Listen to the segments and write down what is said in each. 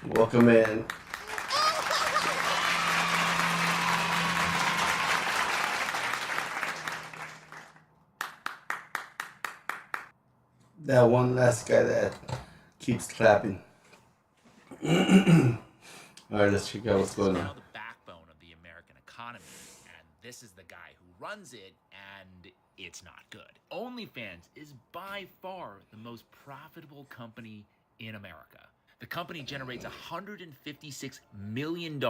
Welcome in. That one last guy that keeps clapping. Alright, let's check out what's going on. This is now the backbone of the American economy, and this is the guy who runs it, and it's not good. OnlyFans is by far the most profitable company in America. The company generates $156 million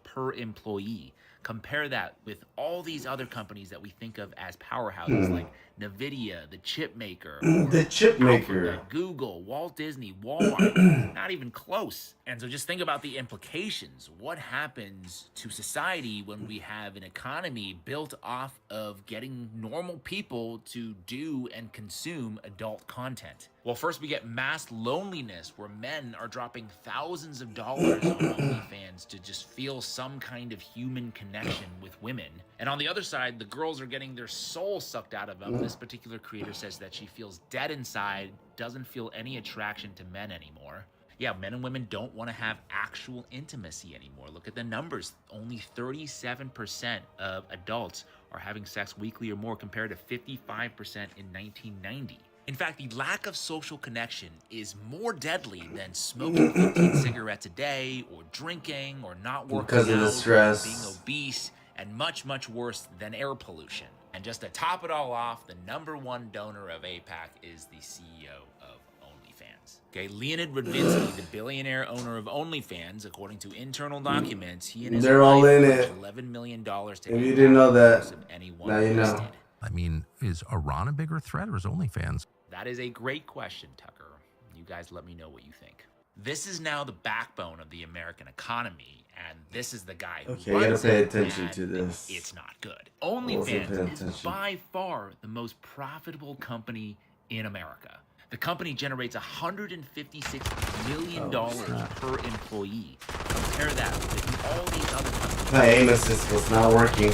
per employee. Compare that with all these other companies that we think of as powerhouses like NVIDIA, the chip maker, The chip maker. Alphabet, Google, Walt Disney, Walmart. Not even close. And so just think about the implications. What happens to society when we have an economy built off of getting normal people to do and consume adult content? Well, first we get mass loneliness, where men are dropping thousands of dollars on OnlyFans to just feel some kind of human connection with women. And on the other side, the girls are getting their soul sucked out of them. This particular creator says that she feels dead inside, doesn't feel any attraction to men anymore. Yeah, men and women don't want to have actual intimacy anymore. Look at the numbers. Only 37% of adults are having sex weekly or more, compared to 55% in 1990. In fact, the lack of social connection is more deadly than smoking 15 cigarettes a day, or drinking, or not working Because of the out, stress. being obese, and much, much worse than air pollution. And just to top it all off, the #1 donor of APAC is the CEO of OnlyFans. Okay, Leonid Radvinsky, the billionaire owner of OnlyFans, according to internal documents, he and his They're all wife in pledged it. $11 million to If you didn't know that, anyone now you know. listed. I mean, is Iran a bigger threat or is OnlyFans? That is a great question, Tucker. You guys let me know what you think. This is now the backbone of the American economy, and this is the guy who Okay, you gotta runs pay it, attention and to this. It's not good. Also pay OnlyFans is attention. by far the most profitable company in America. The company generates $156 million per employee. Compare that with all these other companies. My aim assist was not working.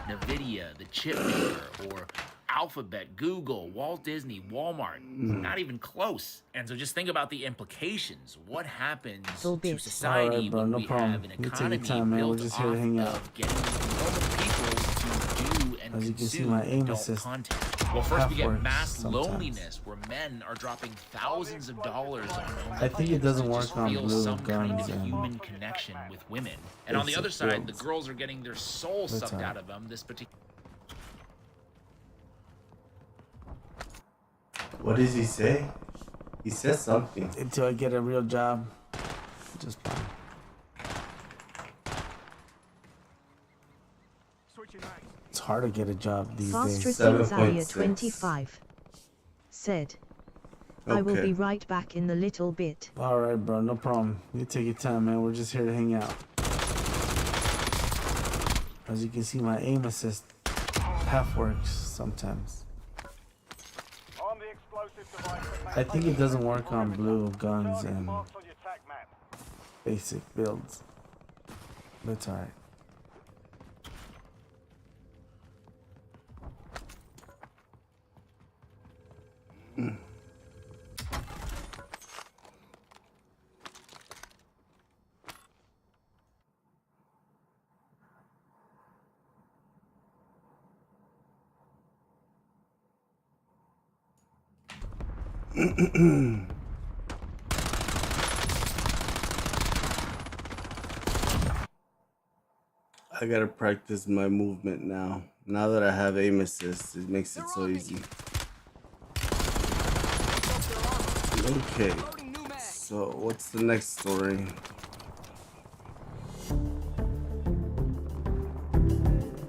NVIDIA, the chip maker, or Alphabet, Google, Walt Disney, Walmart. Not even close. And so just think about the implications. What happens to society Alright, bro, when no we problem. have an You take your economy time, man. We're built just off here to hang out. of getting normal people to do and As you can see, consume my aim adult assist content? Well, first we get half mass works loneliness, where men are dropping thousands of dollars on I think it doesn't to work just on feel blue some kind guns of and human connection with women. And on the basic other side, the builds. girls are getting their soul That's sucked all. out of them. This particular What does he say? He says something. until I get a real job. Just fine. It's hard to get a job these days. Zaria 7.6. 25 said, I will Okay. be right back in a little bit. Alright, bro, no problem. You take your time, man. We're just here to hang out. As you can see, my aim assist half works sometimes. I think it doesn't work on blue guns and basic builds. That's alright. I gotta practice my movement now. Now that I have aim assist, it makes it so easy. Okay, so what's the next story?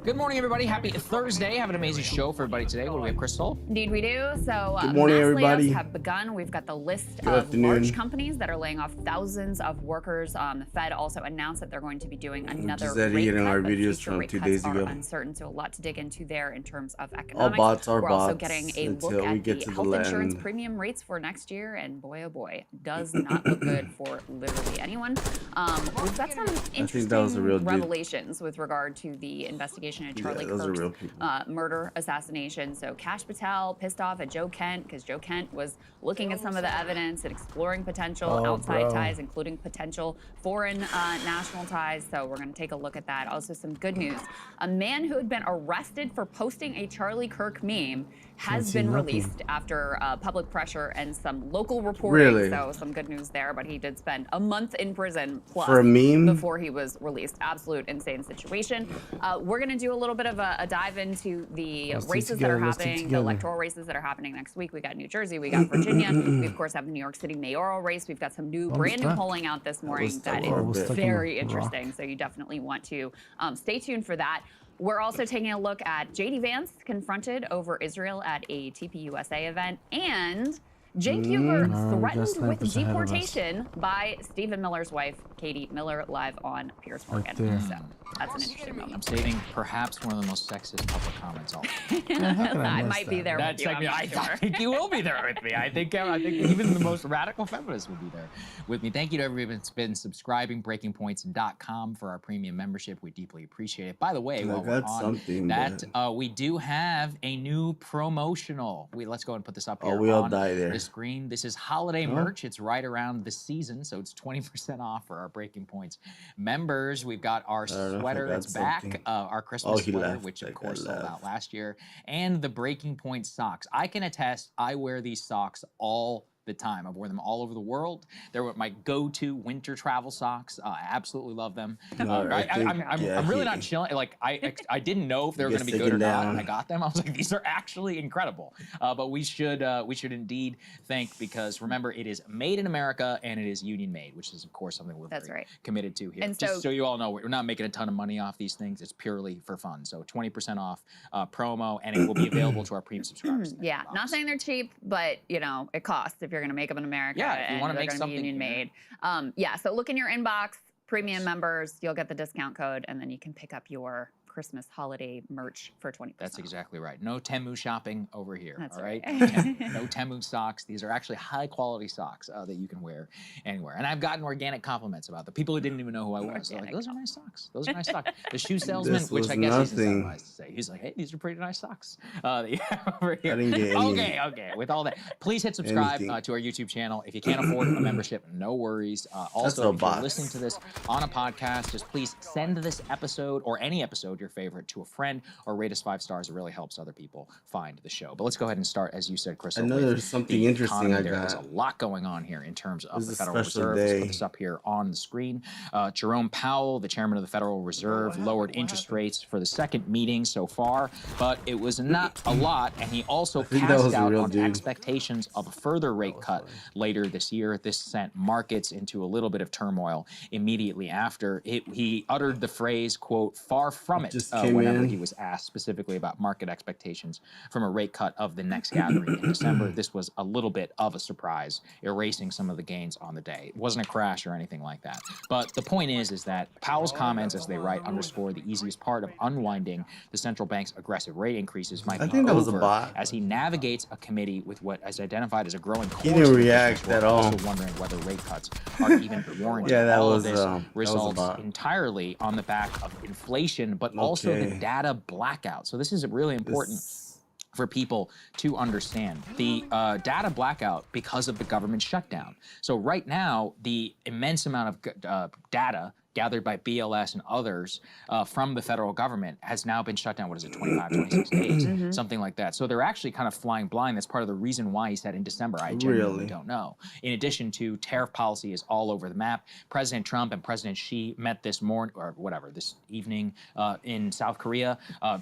Good morning, everybody. Happy Thursday. Have an amazing show for everybody today. What do we have, Crystal? Indeed, we do. So, Good morning, mass everybody. layoffs have begun. We've got the list Good of afternoon. large companies that are laying off thousands of workers. The Fed also announced that they're going to be doing another just rate editing cut, our but videos future from rate 2 cuts days are ago. uncertain. So, a lot to dig into there in terms of All economics. bots are We're bots also getting a until look we at get the to the health insurance land. premium rates for next year, and boy, oh boy, does not look good for literally anyone. We've got some that was a interesting real dude. revelations with regard to the investigation unfortunate Charlie those are real Kirk's people. murder assassination. So Kash Patel pissed off at Joe Kent because Joe Kent was looking at some of the evidence and exploring potential outside ties, including potential foreign national ties. So we're going to take a look at that. Also, some good news. A man who had been arrested for posting a Charlie Kirk meme has been released after public pressure and some local reporting. Really? So some good news there, but he did spend a month in prison plus for a meme before he was released. Absolute insane situation. We're going to do a little bit of a dive into the races that are happening, the electoral races that are happening next week. We got New Jersey, we got Virginia. We, of course, have the New York City mayoral race. We've got some brand new polling out this morning that is very interesting. So you definitely want to stay tuned for that. We're also taking a look at J.D. Vance confronted over Israel at a TPUSA event, and Jake Huber threatened with deportation by Stephen Miller's wife, Katie Miller, live on Piers Morgan. So that's an interesting moment. I'm saving perhaps one of the most sexist public comments all I might be there with you. I think you will be there with me. I think even the most radical feminists will be there with me. Thank you to everybody that's been subscribing, breakingpoints.com for our premium membership. We deeply appreciate it. By the way, while we're on that, we do have a new promotional. Let's go and put this up here on the screen. This is holiday merch. It's right around the season, so it's 20% off for our Breaking Points members. We've got our sweater that's back, our Christmas sweater, which of course sold out last year, and the Breaking Point socks. I can attest, I wear these socks all the time. I've worn them all over the world. They're my go-to winter travel socks. I absolutely love them. I'm really not chilling. Like I didn't know if they were going to be good or not, and I got them. I was like, these are actually incredible. But we should indeed thank, because remember, it is made in America and it is union made, which is of course something we're very committed to here. And just so you all know, we're not making a ton of money off these things. It's purely for fun. So 20% off promo, and it will be available to our premium subscribers. Yeah, not saying they're cheap, but you know, it costs if you're going to make them in America. Yeah, if you want to make something union made. Yeah, so look in your inbox. Premium members, you'll get the discount code, and then you can pick up your Christmas holiday merch for 20%. That's exactly right. No Temu shopping over here. That's all right. right. No Temu socks. These are actually high quality socks that you can wear anywhere. And I've gotten organic compliments about the people who didn't even know who I was. They're like, those are nice socks. Those are nice socks. The shoe salesman, which I guess he's incentivized to say, he's like, hey, these are pretty nice socks that you have over here. I didn't get any. Okay. With all that, please hit subscribe to our YouTube channel. If you can't afford a membership, no worries. Also, if you're listening to this on a podcast, just please send this episode or any episode, your favorite, to a friend, or rate us 5 stars. It really helps other people find the show. But let's go ahead and start, as you said, Chris. I know there's something interesting I got. There's a lot going on here in terms of the Federal Reserve. Let's put this up here on the screen. Jerome Powell, the chairman of the Federal Reserve, lowered interest rates for the second meeting so far, but it was not a lot, and he also cast doubt on expectations of a further rate cut later this year. This sent markets into a little bit of turmoil immediately after. He uttered the phrase, quote, far from it, whenever he was asked specifically about market expectations from a rate cut of the next gathering in December. This was a little bit of a surprise, erasing some of the gains on the day. It wasn't a crash or anything like that. But the point is that Powell's comments, as they write, underscore the easiest part of unwinding the central bank's aggressive rate increases might be over as he navigates a committee with what is identified as a growing course. He didn't react at all. Also wondering whether rate cuts are even warranted. Yeah, all of this results entirely on the back of inflation, but also the data blackout. So this is really important for people to understand. The data blackout because of the government shutdown. So right now, the immense amount of data gathered by BLS and others from the federal government has now been shut down, 25, 26 days, something like that. So they're actually kind of flying blind. That's part of the reason why he said in December, I genuinely don't know. In addition to tariff policy is all over the map. President Trump and President Xi met this morning, or whatever, this evening in South Korea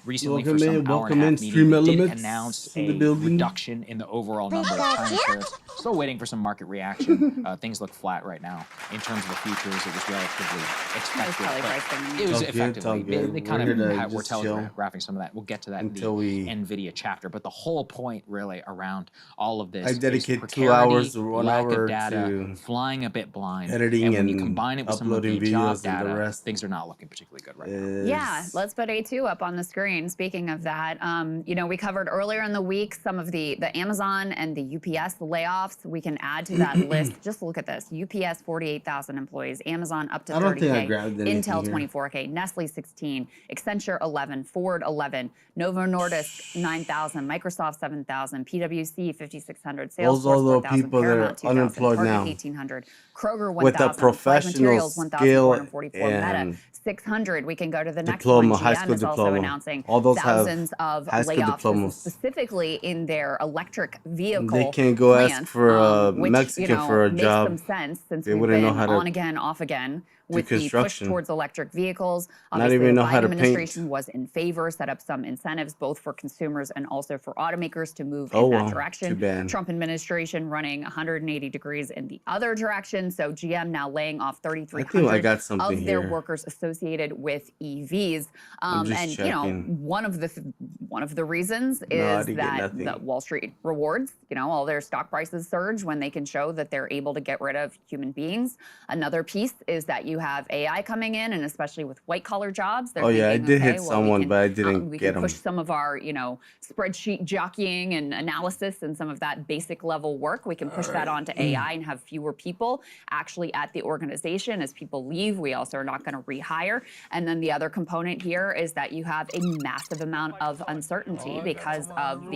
recently for some hour-and-a-half meeting. They did announce a reduction in the overall number of China tariffs. Still waiting for some market reaction. Things look flat right now in terms of the futures. It was relatively expected. It was effectively. They kind of were telegraphing some of that. We'll get to that in the NVIDIA chapter. But the whole point really around all of this I dedicate 2 hours or 1 hour data, to flying a bit blind, editing and when you combine it with some of the job data, the rest, things are not looking particularly good right now. Yeah, let's put A2 up on the screen. Speaking of that, you know, we covered earlier in the week some of the Amazon and the UPS layoffs. We can add to that list. Just look at this. UPS 48,000 employees. Amazon up to 30,000. think I 24K, grabbed anything Intel here. 24K, Nestle 16, Accenture 11, Ford 11, Novo Nordisk 9,000, Microsoft 7,000, PwC 5,600, Those Salesforce are the 4,000, people that Paramount are 2,000, unemployed Target now. 1,800, Kroger 1,000, With a Applied professional Materials skill 1,444, Meta and 600. We can go to the next diploma, one. high GM school is also diploma. announcing All those have thousands of high school layoffs. This is diplomas. specifically in their electric vehicle They can't go ask plants, for a which Mexican for a makes job. some sense since They we've wouldn't know been how to on again, off again with the push construction. towards electric vehicles. Not Obviously, even the know how Biden to paint. administration was in favor, set up some incentives both for consumers and also for automakers to move Oh in that well, direction. too bad. Trump administration running 180 degrees in the other direction. So GM now laying off I think I 3,300 got something of their here. workers associated with EVs. I'm just And checking. one of the reasons No, I is didn't get that nothing. the Wall Street rewards, all their stock prices surge when they can show that they're able to get rid of human beings. Another piece is that you have AI coming in, and especially with white collar jobs, they're Oh yeah, I thinking, did okay, hit well, someone, we can, but I didn't we get can him. push some of our, spreadsheet jockeying and analysis and some of that basic level work. We can push that onto AI and have fewer people actually at the organization. As people leave, we also are not going to rehire. And then the other component here is that you have a massive amount of uncertainty because of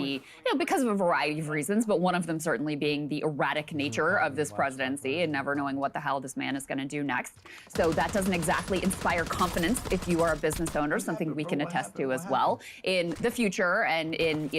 because of a variety of reasons, but one of them certainly being the erratic nature of this presidency and never knowing what the hell this man is going to do next. So that doesn't exactly inspire confidence if you are a business owner, something we can attest to as well in the future and in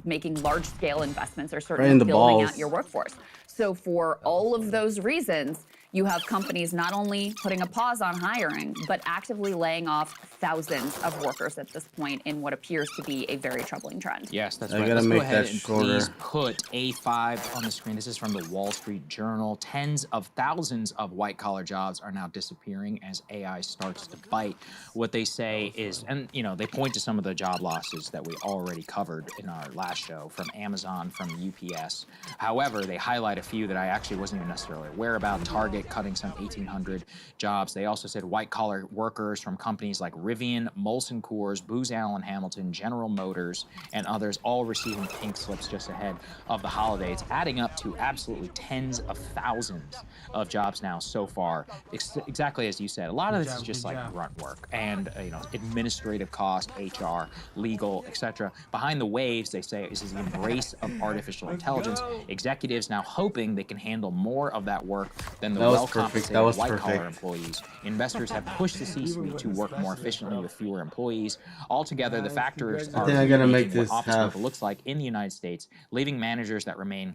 making large scale investments or certainly building out your workforce. So for all of those reasons, you have companies not only putting a pause on hiring, but actively laying off thousands of workers at this point in what appears to be a very troubling trend. Yes, that's I right. gotta Let's make go ahead that and shorter. please put A5 on the screen. This is from the Wall Street Journal. Tens of thousands of white-collar jobs are now disappearing as AI starts to bite. What they say is, and they point to some of the job losses that we already covered in our last show from Amazon, from UPS. However, they highlight a few that I actually wasn't even necessarily aware about. Target cutting some 1,800 jobs. They also said white-collar workers from companies like Rivian, Molson Coors, Booz Allen Hamilton, General Motors, and others all receiving pink slips just ahead of the holidays, adding up to absolutely tens of thousands of jobs now so far. Exactly as you said, a lot of this is just like grunt work and administrative cost, HR, legal, etc. Behind the waves, they say, is the embrace of artificial intelligence. Executives now hoping they can handle more of that work than the well-compensated white-collar employees. Investors have pushed the C-suite to work more efficiently with fewer employees. Altogether, the factors are remaking what office work looks like in the United States, leaving managers that remain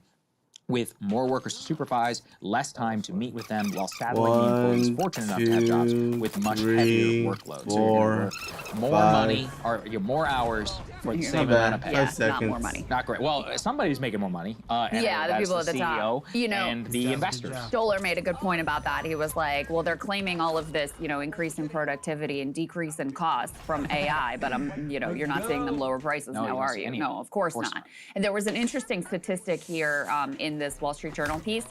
with more workers to supervise, less time to meet with them, while saddling the employees fortunate enough to have jobs with much heavier workloads. So you're going to work more money, or more hours for the same amount of pay. Not more money. Not great. Well, somebody's making more money. And the people at the CEO top. and the investors. Stoller made a good point about that. He was like, well, they're claiming all of this, increase in productivity and decrease in cost from AI, but you're not seeing them lower prices now, are you? No, of course not. And there was an interesting statistic here in this Wall Street Journal piece.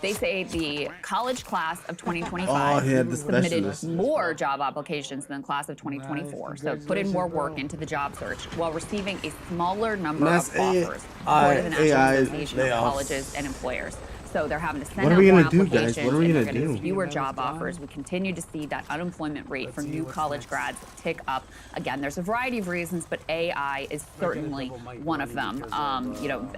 They say the college class of 2025 submitted more job applications than the class of 2024. So put in more work into the job search while receiving a smaller number of offers for the National Association of Colleges and Employers. So they're having to send out more applications, and they're getting fewer job offers. We continue to see that unemployment rate for new college grads tick up. Again, there's a variety of reasons, but AI is certainly one of them.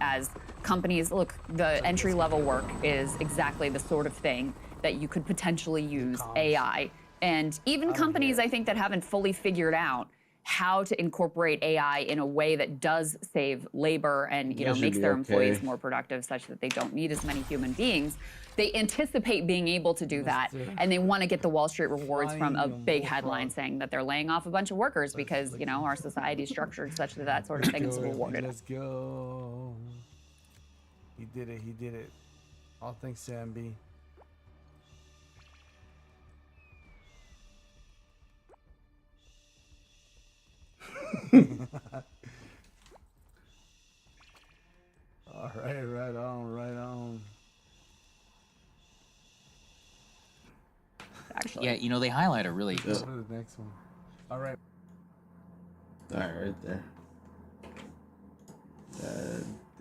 As companies, look, the entry-level work is exactly the sort of thing that you could potentially use AI. And even companies, I think, that haven't fully figured out how to incorporate AI in a way that does save labor and makes their employees more productive, such that they don't need as many human beings. They anticipate being able to do that, and they want to get the Wall Street rewards from a big headline saying that they're laying off a bunch of workers because our society is structured such that that sort of thing is rewarded. Let's go. He did it. He did it. All thanks to MB. All right, right on, right on. Actually, yeah, they highlight a really. Go to the next one. All right. All right, right there.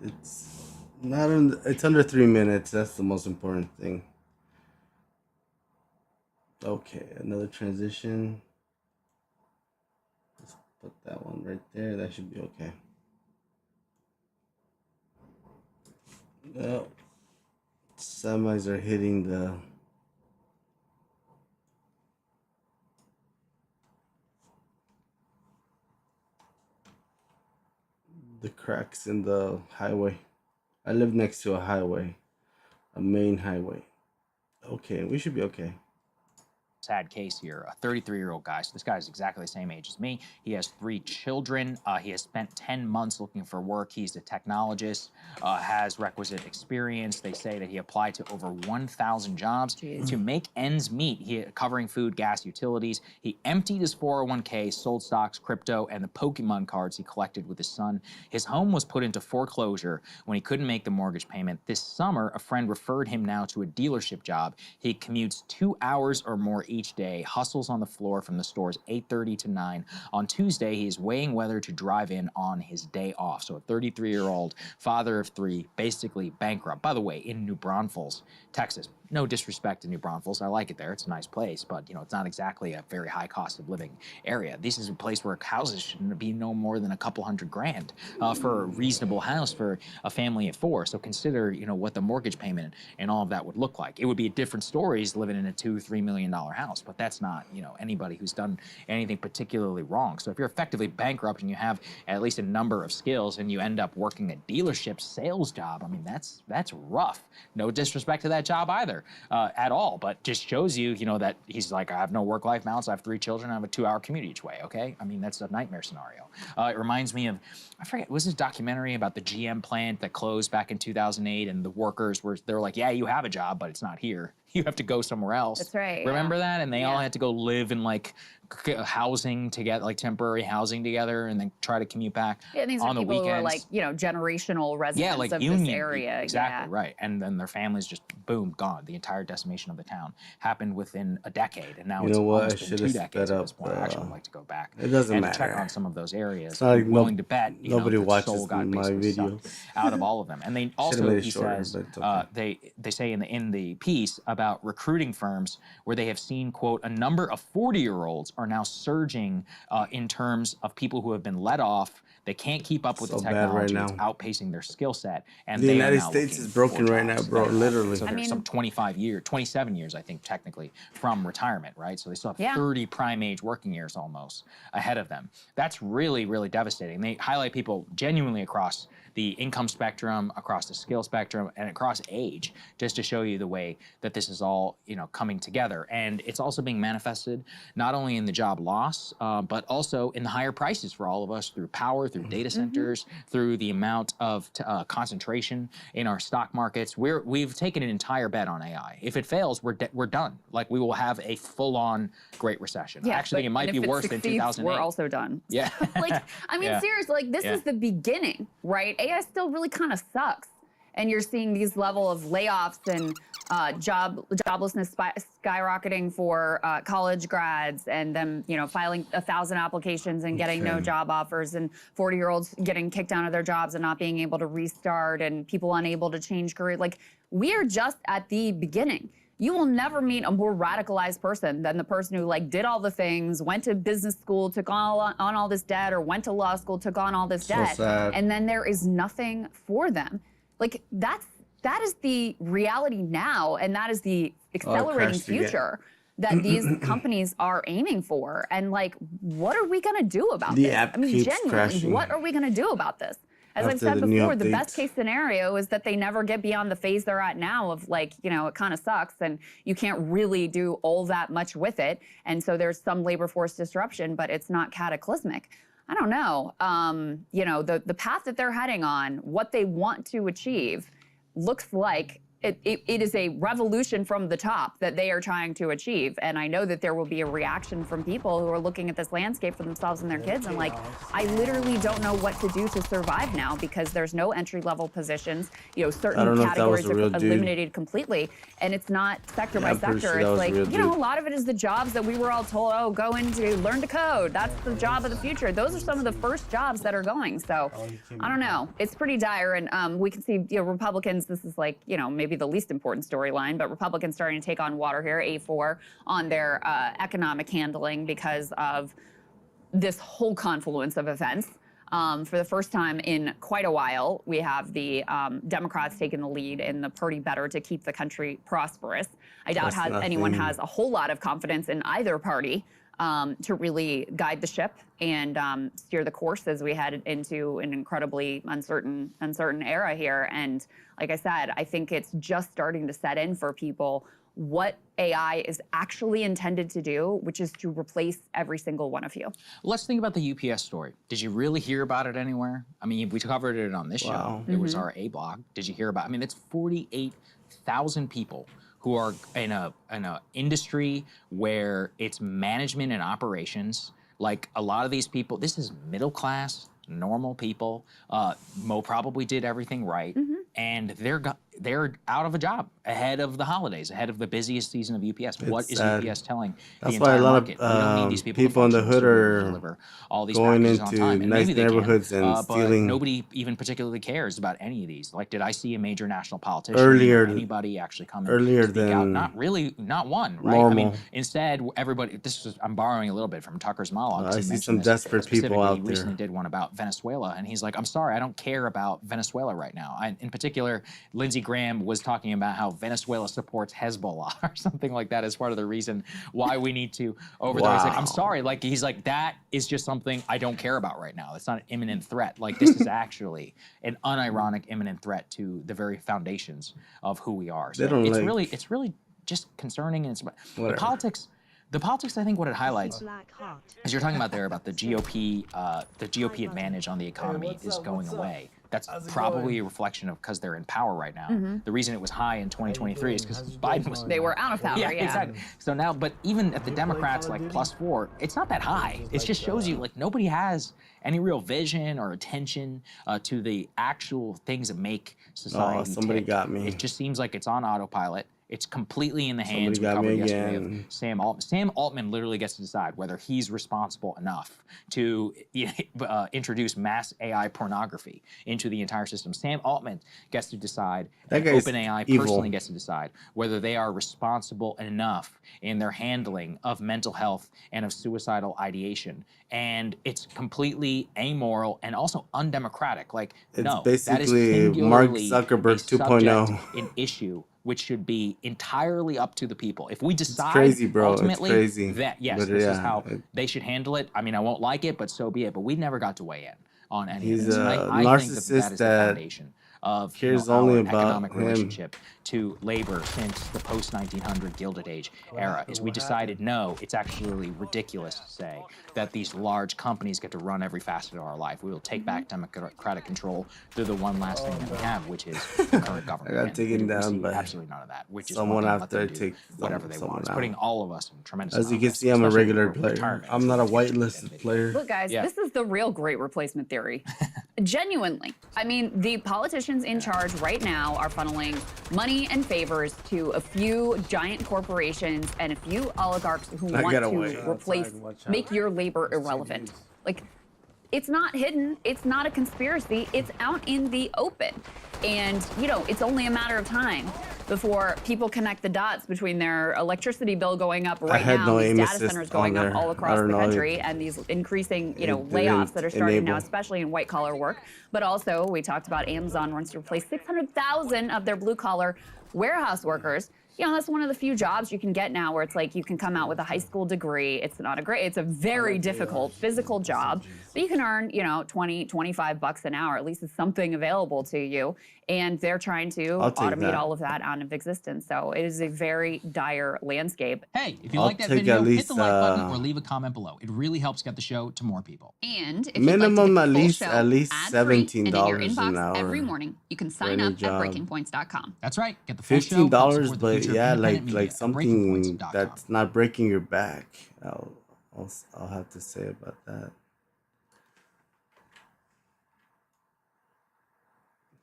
It's not. It's under 3 minutes. That's the most important thing. Okay, another transition. Let's put that one right there. That should be okay. Well, semis are hitting the cracks in the highway. I live next to a highway, a main highway. Okay, we should be okay. Sad case here, a 33-year-old guy. So this guy is exactly the same age as me. He has 3 children. He has spent 10 months looking for work. He's a technologist, has requisite experience. They say that he applied to over 1,000 jobs to make ends meet. Covering food, gas, utilities. He emptied his 401k, sold stocks, crypto, and the Pokemon cards he collected with his son. His home was put into foreclosure when he couldn't make the mortgage payment. This summer, a friend referred him now to a dealership job. He commutes 2 hours or more each day, hustles on the floor from the stores 8:30 to 9. On Tuesday, he is weighing whether to drive in on his day off. So a 33-year-old father of 3, basically bankrupt. By the way, in New Braunfels, Texas. No disrespect to New Braunfels. I like it there. It's a nice place, but, you know, it's not exactly a very high cost of living area. This is a place where houses shouldn't be no more than a couple $100,000 for a reasonable house for a family of 4. So consider, you know, what the mortgage payment and all of that would look like. It would be a different story living in a $2-3 million house, but that's not, you know, anybody who's done anything particularly wrong. So if you're effectively bankrupt and you have at least a number of skills and you end up working a dealership sales job, I mean, that's rough. No disrespect to that job either. At all, but just shows you, you know, that he's like, I have no work-life balance, I have 3 children, I have a 2-hour commute each way, okay? I mean, that's a nightmare scenario. It reminds me of, I forget, was this documentary about the GM plant that closed back in 2008, and the workers they're like, yeah, you have a job, but it's not here. You have to go somewhere else. That's right. Remember that? And they all had to go live in like housing together, like temporary housing together, and then try to commute back these on are the people weekends. who are like, you know, generational residents of this area. Exactly, right. And then their families just, boom, gone. The entire decimation of the town happened within a decade, and now it's almost been 2 decades at this point. I actually would like to go back it doesn't and matter. check on some of those areas. Like willing to bet, you nobody know, that watches Soul got my basically videos. sucked out of all of them. And they also, he says, they say in the piece about recruiting firms where they have seen, quote, a number of 40-year-olds are now surging in terms of people who have been let off. They can't keep up with the technology. It's outpacing their skill set. And the United States is broken right now, bro, literally. So there's some 27 years, I think, technically, from retirement, right? So they still have 30 prime age working years almost ahead of them. That's really, really devastating. They highlight people genuinely across the income spectrum, across the skill spectrum, and across age, just to show you the way that this is all, you know, coming together. And it's also being manifested not only in the job loss, but also in the higher prices for all of us through power, through data centers, through the amount of concentration in our stock markets. We've taken an entire bet on AI. If it fails, we're done. Like, we will have a full-on Great Recession. I actually think it might be worse than 2008. We're also done. Yeah. Like, I mean, seriously, like, this is the beginning, right? AI still really kind of sucks. And you're seeing these level of layoffs and joblessness skyrocketing for college grads, and them, you know, filing 1,000 applications and getting no job offers, and 40-year-olds getting kicked out of their jobs and not being able to restart, and people unable to change career. Like, we are just at the beginning. You will never meet a more radicalized person than the person who, like, did all the things, went to business school, took on all this debt, or went to law school, took on all this debt, sad. and then there is nothing for them. Like, that is the reality now, and that is the accelerating future that these companies are aiming for. And, like, what are we gonna do about this? App I mean, keeps genuinely, crashing. what are we gonna do about this? As I've After said the new before, the updates. best case scenario is that they never get beyond the phase they're at now of, like, you know, it kind of sucks and you can't really do all that much with it. And so there's some labor force disruption, but it's not cataclysmic. I don't know. You know, the path that they're heading on, what they want to achieve, looks like it is a revolution from the top that they are trying to achieve. And I know that there will be a reaction from people who are looking at this landscape for themselves and their kids and like, I literally don't know what to do to survive now, because there's no entry-level positions. You know, certain categories are eliminated completely, and it's not sector by sector. It's like, you know, a lot of it is the jobs that we were all told, oh, go into learn to code. That's the job of the future. Those are some of the first jobs that are going. So I don't know. It's pretty dire. And we can see, you know, Republicans, this is like, you know, maybe maybe the least important storyline, but Republicans starting to take on water here, A4, on their economic handling because of this whole confluence of events. For the first time in quite a while, we have the Democrats taking the lead in the party better to keep the country prosperous. I doubt anyone has a whole lot of confidence in either party to really guide the ship and steer the course as we head into an incredibly uncertain era here. And like I said, I think it's just starting to set in for people what AI is actually intended to do, which is to replace every single one of you. Let's think about the UPS story. Did you really hear about it anywhere? I mean, we covered it on this show. It was our A blog. Did you hear about it? I mean, it's 48,000 people who are in a industry where it's management and operations. Like a lot of these people, this is middle class, normal people. Mo probably did everything right, and they're out of a job ahead of the holidays, ahead of the busiest season of UPS. What is UPS telling the entire why a lot market? of We don't need these people in the function hood to are deliver all these going packages on into time. And nice maybe they can, neighborhoods and but stealing. nobody even particularly cares about any of these. Like, did I see a major national politician Earlier- or anybody actually come and earlier speak out? than Not really, not one, right? I mean, normal. instead, everybody, I'm borrowing a little bit from Tucker's monologue. 'cause I he see mentioned some this desperate people specifically. out He recently there. did one about Venezuela, and he's like, I'm sorry, I don't care about Venezuela right now. In particular, Lindsey Graham was talking about how Venezuela supports Hezbollah or something like that as part of the reason why we need to over there. He's like, I'm sorry, like he's like, that is just something I don't care about right now. It's not an imminent threat. Like this is actually an unironic imminent threat to the very foundations of who we are. So They don't it's really just concerning, and it's the Whatever. politics. The politics, I think, what it highlights Black heart. is you're talking about there about the GOP advantage on the economy is going away. That's probably a reflection of because they're in power right now. The reason it was high in 2023 is because Biden was. They were out of power, Yeah, exactly. So now, but even at the Democrats, like +4, it's not that high. It just shows you like nobody has any real vision or attention to the actual things that make society. Somebody tick. got me. It just seems like it's on autopilot. It's completely in the hands, Somebody got we me covered yesterday, again. of Sam Altman. Sam Altman literally gets to decide whether he's responsible enough to introduce mass AI pornography into the entire system. Sam Altman gets to decide, That and guy's OpenAI evil. personally gets to decide whether they are responsible enough in their handling of mental health and of suicidal ideation. And it's completely amoral and also undemocratic. Like, It's no, basically that is Mark singularly Zuckerberg a subject, 2.0. an issue which should be entirely up to the people. If we decide crazy, bro. It's ultimately crazy. that yes, But this is yeah, how they should handle it. I mean, I won't like it, but so be it. But we never got to weigh in on any He's of this. And a I think that narcissist is the that foundation of cares our only about economic him. relationship to labor since the post-1900 Gilded Age era. Is we decided no, it's actually ridiculous to say that these large companies get to run every facet of our life. We will take back democratic control through the one last thing that we have, which is the current government. I got And taken we down see by absolutely none of that. Which is someone let after them I do take whatever they someone want. It's out. putting all of us in tremendous. As amount you of can risk, see, I'm a especially regular for player. retirement. I'm not a whitelisted player. Look, guys, Yeah. this is the real great replacement theory. Genuinely. I mean, the politicians in charge right now are funneling money and favors to a few giant corporations and a few oligarchs who I want gotta to wait. replace, make your labor irrelevant. Like, it's not hidden. It's not a conspiracy. It's out in the open. And, you know, it's only a matter of time before people connect the dots between their electricity bill going up right had now, no these aim data assist centers going on up there. all I across don't the know, country, and these increasing, you know, it layoffs that are starting now, enable. especially in white collar work. But also, we talked about Amazon wants to replace 600,000 of their blue collar warehouse workers. You know, that's one of the few jobs you can get now where it's like you can come out with a high school degree. It's not a great, it's a very difficult physical job, but you can earn, you know, 20, 25 bucks an hour. At least it's something available to you. And they're trying to I'll take automate that. all of that out of existence. So it is a very dire landscape. Hey, if you I'll like that take video, at hit least, the like button or leave a comment below. It really helps get the show to more people. And if Minimum you'd like at to get the full least- show at least ad-free and in your $17 an inbox hour every morning, you can sign any up at job. breakingpoints.com. That's right. Get the full show. help $15, support the but future of yeah, independent media like at something breakingpoints.com. that's not breaking your back. I'll have to say about that.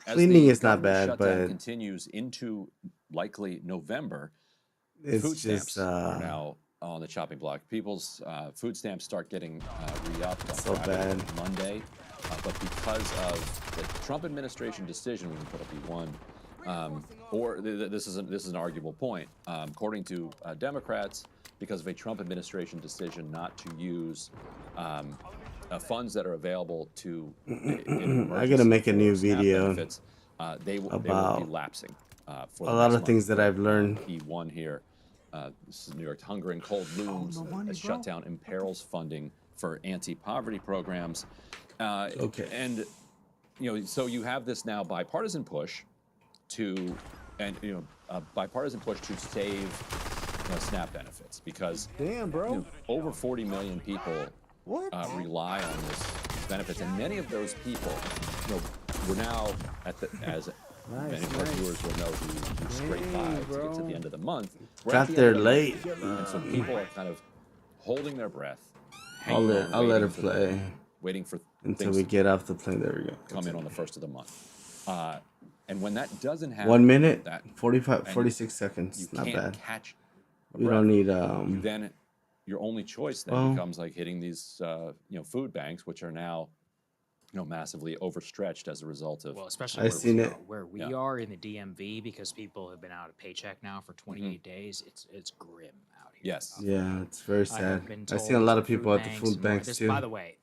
Cleaning is not bad, shutdown but continues into likely November. it's Food stamps just are now on the chopping block. People's food stamps start getting re-upped on So Friday and bad. Monday, but because of the Trump administration decision, we can put up E1, This is an arguable point. According to Democrats, because of a Trump administration decision not to use funds that are available to I gotta make a new video they will about be lapsing for a the lot next of things month. that I've learned. P1 here. This is New York. Hunger and cold looms. A shutdown imperils funding for anti-poverty programs. Okay. And so you have this now bipartisan push to save SNAP benefits because Damn, bro. Over 40 million people rely on these benefits, and many of those people, we're now as many of our viewers will know who scrape by to get to the end of the month. Got there late. And so people are kind of holding their breath. I'll let it play. Waiting for until we get off the plane. There we go. Come in on the first of the month. And when that doesn't happen, 1 minute, 46 seconds. You Not can't bad. catch. We don't need Then your only choice then becomes like hitting these food banks, which are now massively overstretched as a result of. Well, especially where we are in the DMV, because people have been out of paycheck now for 28 days. It's grim out here. Yes. Yeah, it's very sad. I've seen a lot of people at the food banks too. By the way,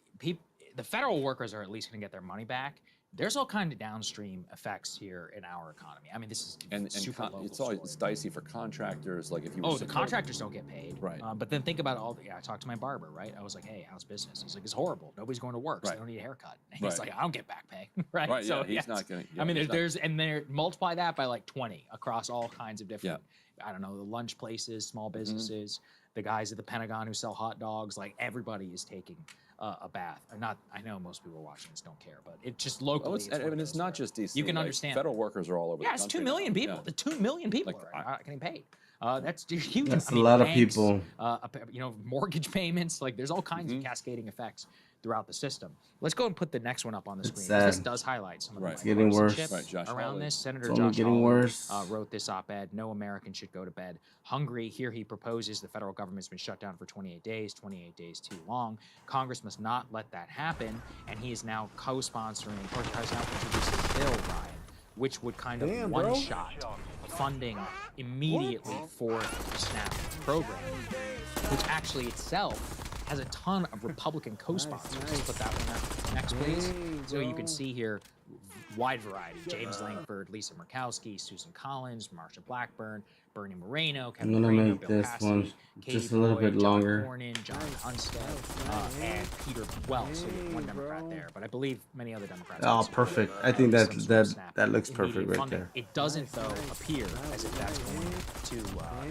the federal workers are at least going to get their money back. There's all kind of downstream effects here in our economy. I mean, this is super local. It's dicey for contractors. Like if you the contractors don't get paid. Right. But then think about I talked to my barber, right? I was like, hey, how's business? He's like, it's horrible. Nobody's going to work, so they don't need a haircut. And he's like, I don't get back pay, right? Right. So he's not going to. I mean, multiply that by like 20 across all kinds of different. I don't know, the lunch places, small businesses, the guys at the Pentagon who sell hot dogs. Like everybody is taking a bath. I know most people watching this don't care, but it just locally. It's not just DC. You can understand. Federal workers are all over. Yeah, it's 2 million people. The 2 million people are not getting paid. That's huge. That's a lot of banks, people. Mortgage payments. Like there's all kinds of cascading effects throughout the system. Let's go and put the next one up on the screen. This does highlight some of the It's getting worse. around this. Senator It's Josh getting Hawley, worse. wrote this op-ed, "No American should go to bed hungry." Here he proposes the federal government's been shut down for 28 days, 28 days too long. Congress must not let that happen, and he is now co-sponsoring, or has now introduced a bill, Ryan, which would kind of one-shot funding immediately for the SNAP program, which actually itself has a ton of Republican co-sponsors. Let's put that one up next, please. So you can see here, wide variety. James Langford, Lisa Murkowski, Susan Collins, Marsha Blackburn, Bernie Moreno, Kevin I'm gonna Moreno, make Bill this Cassidy, one Katie just a little Boyd, bit longer. John Cornyn, John Hunstead, and Peter Wells. So one Democrat there, but I believe many other Democrats. Oh, perfect. I think that looks perfect right there. It doesn't, though, appear as if that's going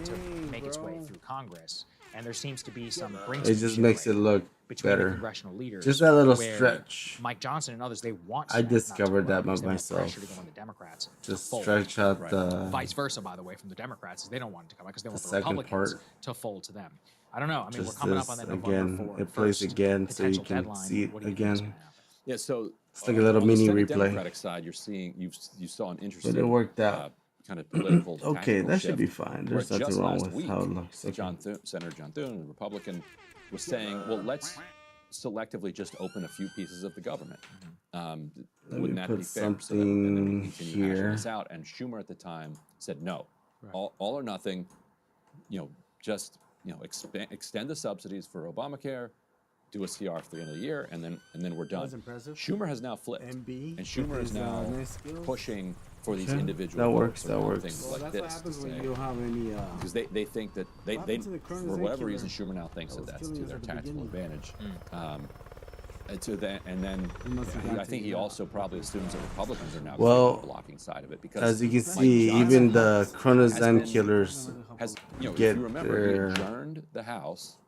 to make its way through Congress. And there seems to be some It just makes it look between the better. congressional leaders. Just that little where stretch. Mike Johnson and others, they want. I discovered that by by myself. Democrats Just to fold. stretch out the. Vice versa, by the way, from the Democrats, is they don't want it to come out because they want the second Republicans part. to fold to them. I don't know. I mean, Just we're coming up on this that November again. 4th It plays first again so you potential can deadline. see it What do you think is again. gonna happen? Yeah. So It's like a little on the mini Senate replay. Democratic side, you saw an interesting. But it worked out. Kind of political. Okay, tactical that should be shift, fine. where There's nothing just wrong last with week, how it looks. Okay. Senator John Thune, a Republican, was saying, "Well, let's selectively just open a few pieces of the government. Wouldn't that be fair? So that then we continue hashing this out." And Schumer at the time said, "No, all or nothing. Just extend the subsidies for Obamacare, do a CR for the end of the year, and then we're done." Schumer has now flipped, and Schumer is now pushing for these individual. That works. votes That around works. Things Well, like that's what this, happens to when say- you don't have any. because they think that they happened to the for Colonel's whatever killer reason Schumer now thinks that that was that's to killing their us at the tactical beginning. advantage. And then must have I had think to, he also probably assumes that Republicans are now Well, going to the blocking side of it because As you can Mike see, Johnson even the has Chronozan been- killers has if get you remember their- he adjourned the House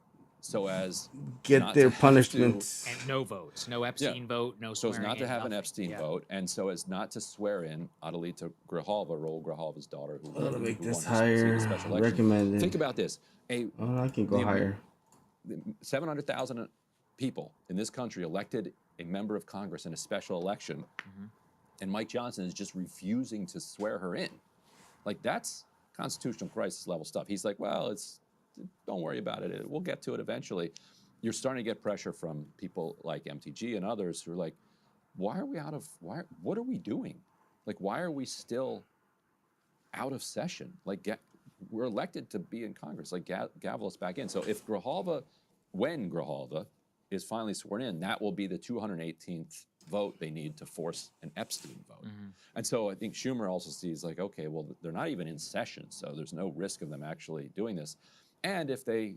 so as get not their to have punishments. And no votes, no Epstein vote, no so swearing as not to in, have an nothing. Epstein Yeah. vote, and so as not to swear in Adelita Grijalva, Raul Grijalva's daughter, who I'll make who this won higher. the special election. Recommended. Think about this: Oh, I can go the- higher. 700,000 people in this country elected a member of Congress in a special election, and Mike Johnson is just refusing to swear her in. Like, that's constitutional crisis level stuff. He's like, well, don't worry about it. We'll get to it eventually. You're starting to get pressure from people like MTG and others who are like, what are we doing? Like, why are we still out of session. Like, we're elected to be in Congress. Like, gavel us back in. So if when Grijalva is finally sworn in, that will be the 218th vote they need to force an Epstein vote. And so I think Schumer also sees like, okay, well, they're not even in session, so there's no risk of them actually doing this. And if they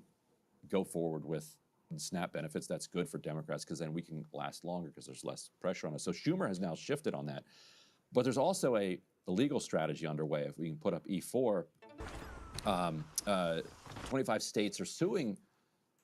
go forward with SNAP benefits, that's good for Democrats because then we can last longer because there's less pressure on us. So Schumer has now shifted on that. But there's also a legal strategy underway. If we can put up E4, 25 states are suing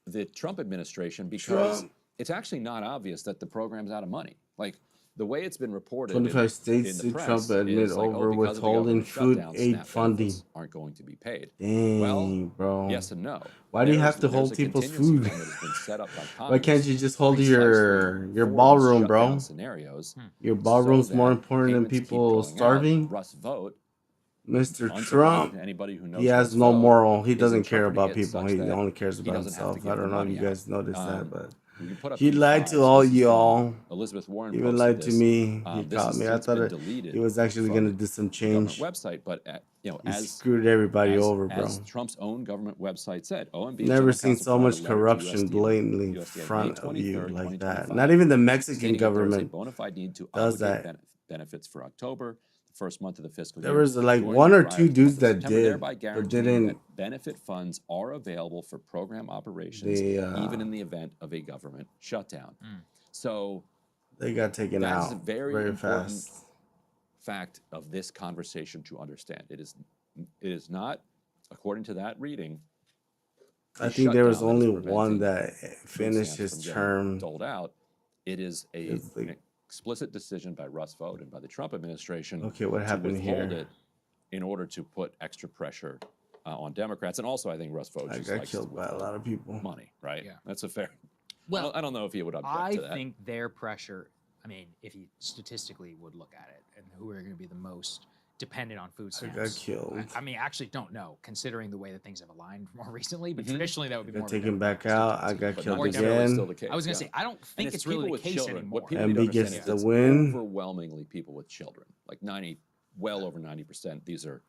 the Trump administration because it's actually not obvious that the program's out of money. Like, the way it's been reported 25 states in the to press Trump admit is like, over because of the withholding government food shutdown, aid SNAP funding. benefits aren't going to be paid. Dang, Well, bro. yes and no. Why do you have to There's hold a people's contingency food? fund that has been set up by Why Congress can't you just hold precisely your for these ballroom, bro? shutdown scenarios, Your ballroom's so more that important than payments keep people going out. starving? Russ Vote, Mr. unsurprising Trump, to anybody who knows he has Russ no Vote, moral. He is doesn't care interpreting about it people. such He that only cares he about doesn't have to himself. give I don't the know if money you guys out. noticed that, but We can put up he lied E5. to So all this is from y'all. Elizabeth Warren He even posted lied to this. me. He This caught has me. I since thought been it, deleted he was actually from going to do some the government change. website, but He screwed everybody over, bro. as Trump's own government website said, OMB Never General seen Counsel so provided much a letter to corruption USDA blatantly in USDA front May of you 23rd, like that. 2025, Not even the Mexican stating that there is a government bona fide need to does obligate that. benefits for October, the first month of the fiscal There year, was like during one the or prior two month dudes of that September, did, thereby but guaranteeing didn't. that benefit funds are available for program operations even in the event of a government shutdown. So They got taken that out is a very important fast. fact of this conversation to understand. It is not, according to that reading, I think there was shutdown that is only one preventing that food finished stamps his from getting term. doled out. It is It's like, an explicit decision by Russ Vote and by the Trump administration okay, what to happened withhold here? it in order to put extra pressure on Democrats. And also, I think Russ Vote I just got likes to killed by a withhold lot of people. money, right? Yeah. That's a fair. Well, I don't know if he would object I to that. think their pressure, I mean, if you statistically would look at it, and who are going to be the most dependent on food I stamps. got killed. I mean, actually don't know, considering the way that things have aligned more recently, but Mhm. traditionally that would be Got more of a taken back Democratic out. I got But killed not necessarily again. still the case. I was going yeah. to say, I don't And think it's people really the with case children. anymore. What people MB don't gets understand the is it's win. overwhelmingly people with children. Like well over 90%. These are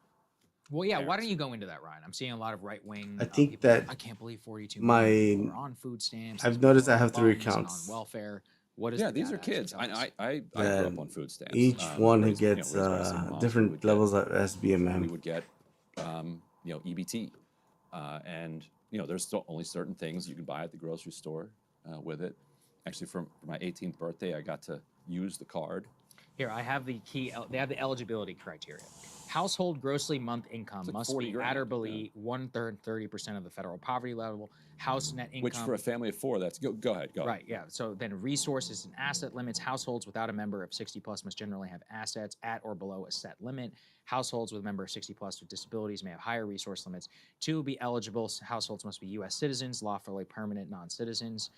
Well, yeah, why parents. don't you go into that, Ryan? I'm seeing a lot of right wing. I think people, that I can't believe 42 my- million people are on food stamps. I've these people noticed are I on have 3 loans and accounts. on welfare. What is yeah, the these are data actually kids. tell us? I grew That up on food stamps. each one raised gets by a single mom, so we different would get- levels of we SBMM. would get, EBT, and there's still only certain things you can buy at the grocery store with it. Actually, for my 18th birthday, I got to use the card. Here, I have the key. They have the eligibility criteria. Household grossly month income like must 40 be grand, at or below 1/3, 30% of the federal poverty level. House net income. Which for a family of 4, that's go ahead. Right, yeah. So then resources and asset limits. Households without a member of 60 plus must generally have assets at or below a set limit. Households with a member of 60 plus with disabilities may have higher resource limits. To be eligible, households must be U.S. citizens, lawfully permanent non-citizens.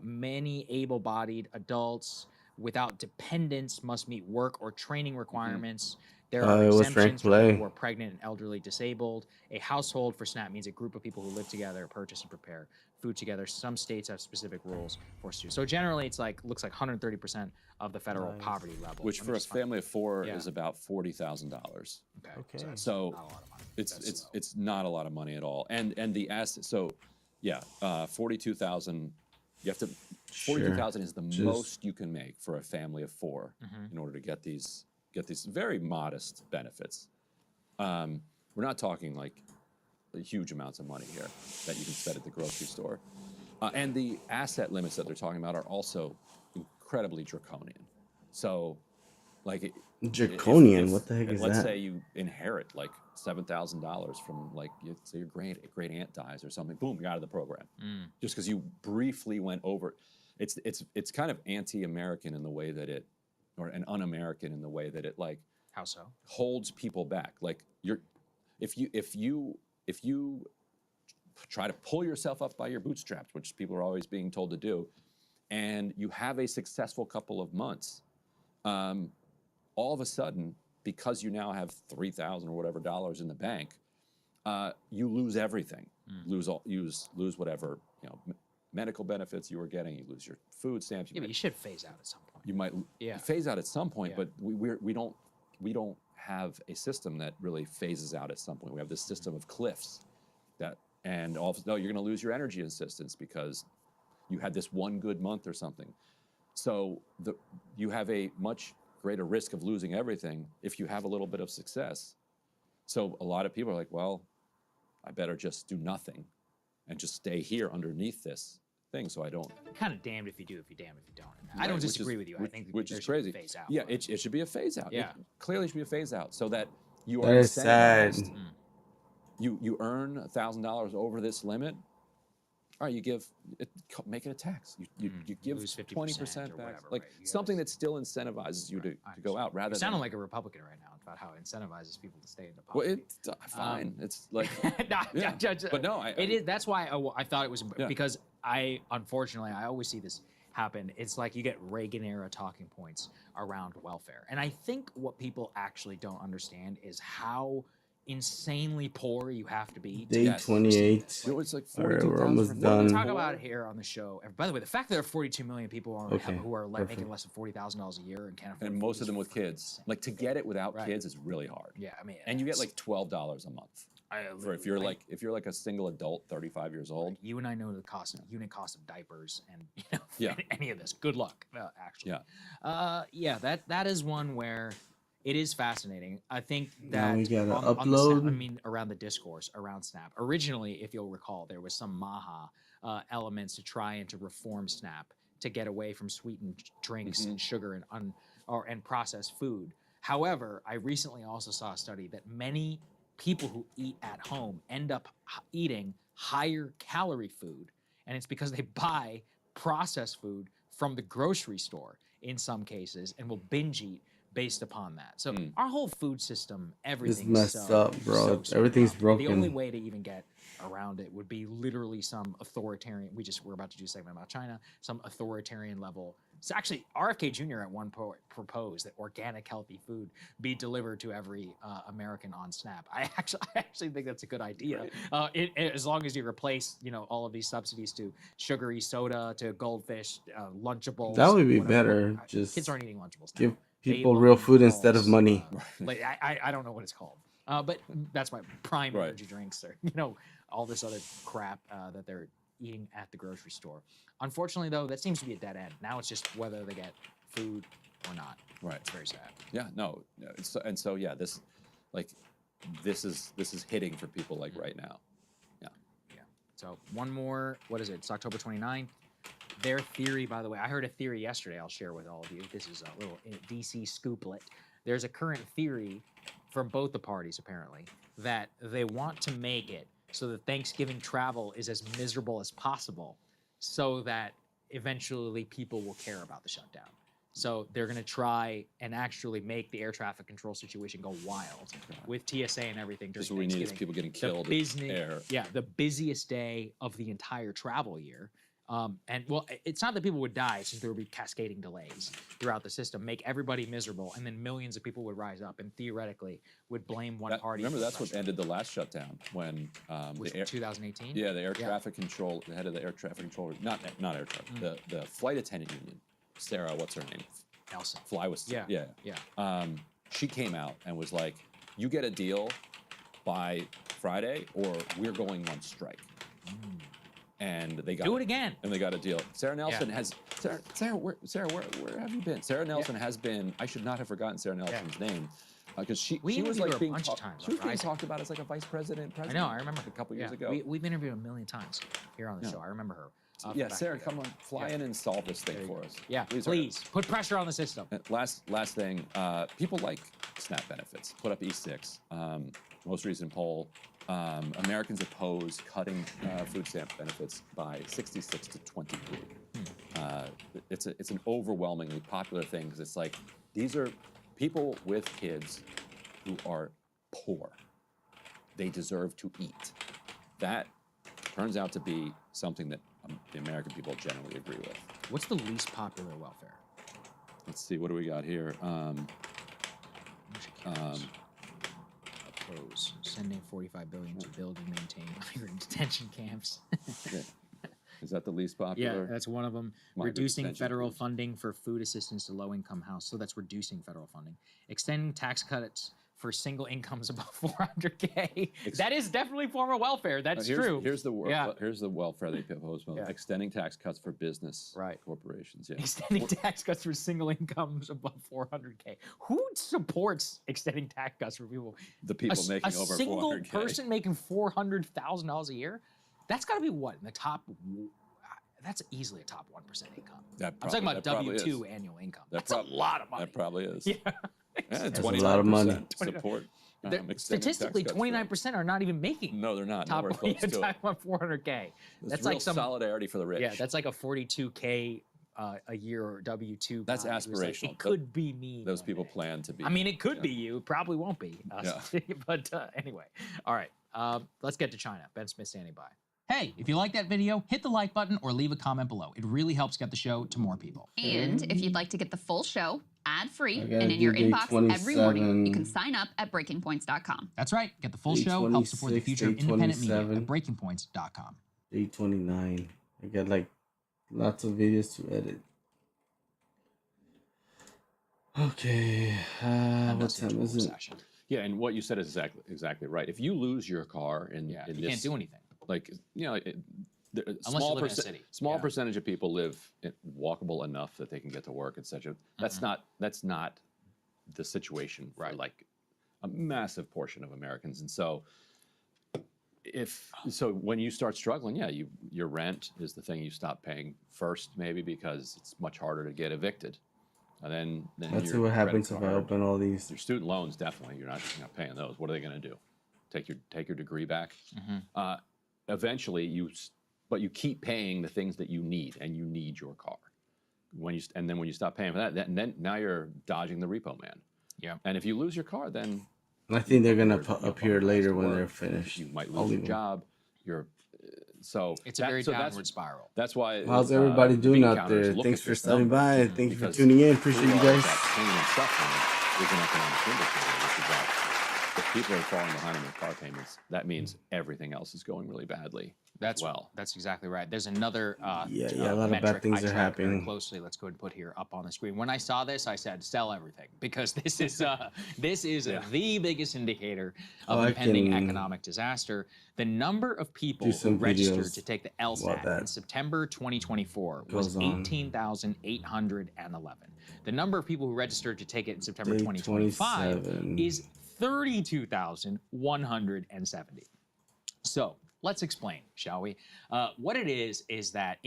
Many able-bodied adults without dependents must meet work or training requirements. There are it was exemptions ranked for people play. who are pregnant and elderly disabled. A household for SNAP means a group of people who live together, purchase and prepare food together. Some states have specific rules for students. So generally, it's looks like 130% of the federal poverty level. Which Let for me a just find- family of 4 Yeah. is about $40,000. Okay. Okay. So Not a lot of money. it's not a lot of money at all. And the asset. So yeah, 42,000. You have to. 42,000 is the most you can make for a family of 4 in order to get these very modest benefits. We're not talking like huge amounts of money here that you can spend at the grocery store. And the asset limits that they're talking about are also incredibly draconian. So, like Draconian? What the heck is let's that? say you inherit like $7,000 from say your great aunt dies or something. Boom, you're out of the program just because you briefly went over. It's kind of anti-American in the way that it, or an un-American in the way that it How so? holds people back. Like if you try to pull yourself up by your bootstraps, which people are always being told to do, and you have a successful couple of months, all of a sudden, because you now have $3,000 or whatever dollars in the bank, you lose everything. Lose whatever medical benefits you were getting. You lose your food stamps. Yeah, but you should phase out at some point. You might phase out at some point, but we don't have a system that really phases out at some point. We have this system of cliffs and all of a sudden, no, you're going to lose your energy assistance because you had this one good month or something. So you have a much greater risk of losing everything if you have a little bit of success. So a lot of people are like, well, I better just do nothing and just stay here underneath this thing so I don't. Kind of damned if you do, if you're damned if you don't. I don't disagree with you. I think which there is should be crazy. a phase out. Yeah, it should be a phase out. Yeah. It clearly should be a phase out so that you That are is sad. incentivized. You earn $1,000 over this limit. All right, you give it, make it a tax. You give Lose 50% 20% or back, whatever, like right. You something gotta- that still incentivizes you to go out rather You're than. sounding like a Republican right now about how it incentivizes people to stay in the Well, poverty. it's fine. It's like, yeah. but no, It is. That's why I thought it was Yeah. because unfortunately I always see this happen. It's like you get Reagan era talking points around welfare, and I think what people actually don't understand is how insanely poor you have to be. Day 28. You know, it's like All right, 42,000 we're almost for We done. talk about it here on the show. And by the way, the fact that there are 42 million people who are making perfect. less than $40,000 a year and can't afford and food most of is them with kids. insane. Like to get it without Right. kids is really hard. Yeah, I mean, And you get like $12 a month. For if you're like a single adult, 35 years old. You and I know the unit cost of diapers and Yeah. any of this. Good luck, actually. Yeah. That is one where it is fascinating. I think Now that we gotta on the upload. around the discourse around Snap. Originally, if you'll recall, there was some Maha elements to try and to reform Snap to get away from sweetened drinks and sugar and processed food. However, I recently also saw a study that many people who eat at home end up eating higher calorie food, and it's because they buy processed food from the grocery store in some cases and will binge eat based upon that. So our whole food system, everything messed is so, up, bro. so Everything's up. broken. The only way to even get around it would be literally some authoritarian. We're about to do a segment about China, some authoritarian level. So actually, RFK Jr. at one point proposed that organic, healthy food be delivered to every American on Snap. I actually think that's a good idea. As long as you replace, all of these subsidies to sugary soda, to Goldfish, Lunchables. That would be whatever. better. Just Kids aren't eating Lunchables now. give They people eat real Logan food instead of Balls. money. Like I don't know what it's called, but that's my prime Right. energy drinks or all this other crap that they're eating at the grocery store. Unfortunately, though, that seems to be a dead end. Now it's just whether they get food or not. Right. It's very sad. Yeah, no. This is hitting for people like right now. Yeah. Yeah. So one more. What is it? It's October 29th. Their theory, by the way, I heard a theory yesterday. I'll share with all of you. This is a little DC scooplet. There's a current theory from both the parties, apparently, that they want to make it so that Thanksgiving travel is as miserable as possible so that eventually people will care about the shutdown. So they're going to try and actually make the air traffic control situation go wild with TSA and everything during Just what we need is Thanksgiving. people getting The killed in air. Yeah, the busiest day of the entire travel year. And well, it's not that people would die, it's just there would be cascading delays throughout the system, make everybody miserable, and then millions of people would rise up and theoretically would blame one party. Remember, for that's what pressure. ended the last shutdown when Which, the air, 2018? yeah, the air traffic control, the head of the air traffic controller, not air traffic, the flight attendant union, Sarah, what's her name? Nelson. Fly was Yeah. She came out and was like, "You get a deal by Friday, or we're going on strike." And they got Do it again. And they got a deal. Sarah Nelson has Sarah, where have you been? Sarah Nelson has been. I should not have forgotten Sarah Nelson's name because she was interviewed like her a being bunch of times she was on being Rising. talked about as like a vice president. I know, I remember. a couple years Yeah, ago. We've interviewed her a million times here on the Yeah. show. I remember her. Yeah, back Sarah, then. come on, fly in and solve this thing for us. Yeah, Please. please put pressure on the system. Last thing, people like SNAP benefits. Put up E6. Most recent poll, Americans oppose cutting food stamp benefits by 66 to 23. It's an overwhelmingly popular thing because it's like these are people with kids who are poor. They deserve to eat. That turns out to be something that the American people generally agree with. What's the least popular welfare? Let's see, what do we got here? Oppose sending $45 billion to build and maintain migrant detention camps. Okay. Is that the least Yeah, popular? that's one of them. Migrant Reducing detention federal camps. funding for food assistance to low-income households. So that's reducing federal funding. Extending tax cuts for single incomes above 400K. That is definitely former welfare. That's true. Here's the welfare they propose. Extending tax cuts for business corporations. Yeah. Extending tax cuts for single incomes above 400K. Who supports extending tax cuts for people? The people making over 400K. A single person making $400,000 a year? That's got to be what, in the top? That's easily a top 1% income. I'm talking about W-2 annual income. That's a lot of money. That probably is. Yeah. That's a lot of money. Support. Statistically, 29% are not even making. No, they're not. Top 400K. That's like some solidarity for the rich. Yeah, that's like a 42K a year or W-2. That's aspirational. Like, it could be me. Those people plan to be. I mean, it could be you. It probably won't be. But anyway, all right. Let's get to China. Ben Smith standing by. Hey, if you like that video, hit the like button or leave a comment below. It really helps get the show to more people. And if you'd like to get the full show ad-free and in your inbox every morning, you can sign up at breakingpoints.com. That's right. Get the full show, help support the future of independent media at breakingpoints.com. Day 29. I got like lots of videos to edit. Okay. What time is it? Yeah, and what you said is exactly right. If you lose your car in you this, can't do anything. Like, you know, Unless you live in a city. Small percentage of people live walkable enough that they can get to work, etc. That's not the situation for like a massive portion of Americans. And so when you start struggling, your rent is the thing you stop paying first, maybe because it's much harder to get evicted. And then let's see what happens if I open all these. Your student loans, definitely, you're not paying those. What are they going to do? Take your degree back? Eventually, you keep paying the things that you need, and you need your car. And then when you stop paying for that, then now you're dodging the repo man. Yeah. And if you lose your car, then I think they're gonna appear later when they're finished. You might lose your job. It's a very downward spiral. That's why. How's everybody doing out there? Thanks for stopping by and thank you for tuning in. Appreciate you guys. Pain and suffering is an economic indicator, which is that if people are falling behind on their car payments, that means everything else is going really badly. That's exactly right. There's another a lot of bad things are happening. Very closely. Let's go ahead and put here up on the screen. When I saw this, I said, "Sell everything," because this is the biggest indicator of impending economic disaster. The number of people who registered to take the LSAT in September 2024 was 18,811. The number of people who registered to take it in September 2025 is 32,170. So let's explain, shall we? What it is that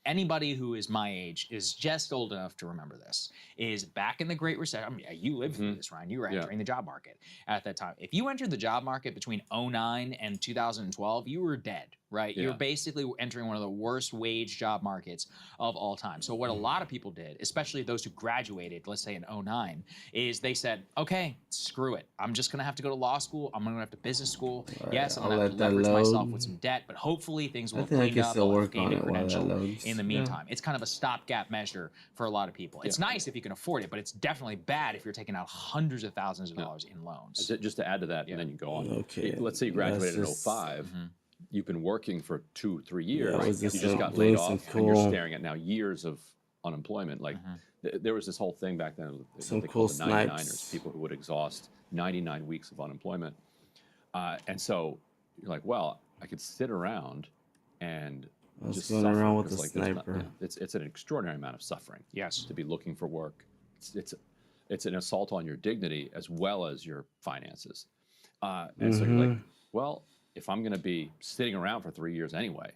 anybody who is my age is just old enough to remember this, is back in the Great Recession. I mean, you lived through this, Ryan. You were entering the job market at that time. If you entered the job market between 2009 and 2012, you were dead, right? You're basically entering one of the worst wage job markets of all time. So what a lot of people did, especially those who graduated, let's say in 2009, is they said, okay, screw it. I'm just going to have to go to law school. I'm going to have to business school. Yes, I'm going to have to leverage myself with some debt, but hopefully things will clean up. I'll gain a credential in the meantime. It's kind of a stopgap measure for a lot of people. It's nice if you can afford it, but it's definitely bad if you're taking out hundreds of thousands of dollars in loans. Just to add to that, and then you go on. Okay. Let's say you graduated in 2005. You've been working for 2-3 years. You just got laid off, and you're staring at now years of unemployment. Like there was this whole thing back then. Some cool the 99ers, people who would exhaust 99 weeks of unemployment, and so you're like, well, I could sit around and just going suffer, around with a like sniper. It's an extraordinary amount of suffering. Yes. To be looking for work, it's an assault on your dignity as well as your finances. And so you're like, well, if I'm going to be sitting around for 3 years anyway,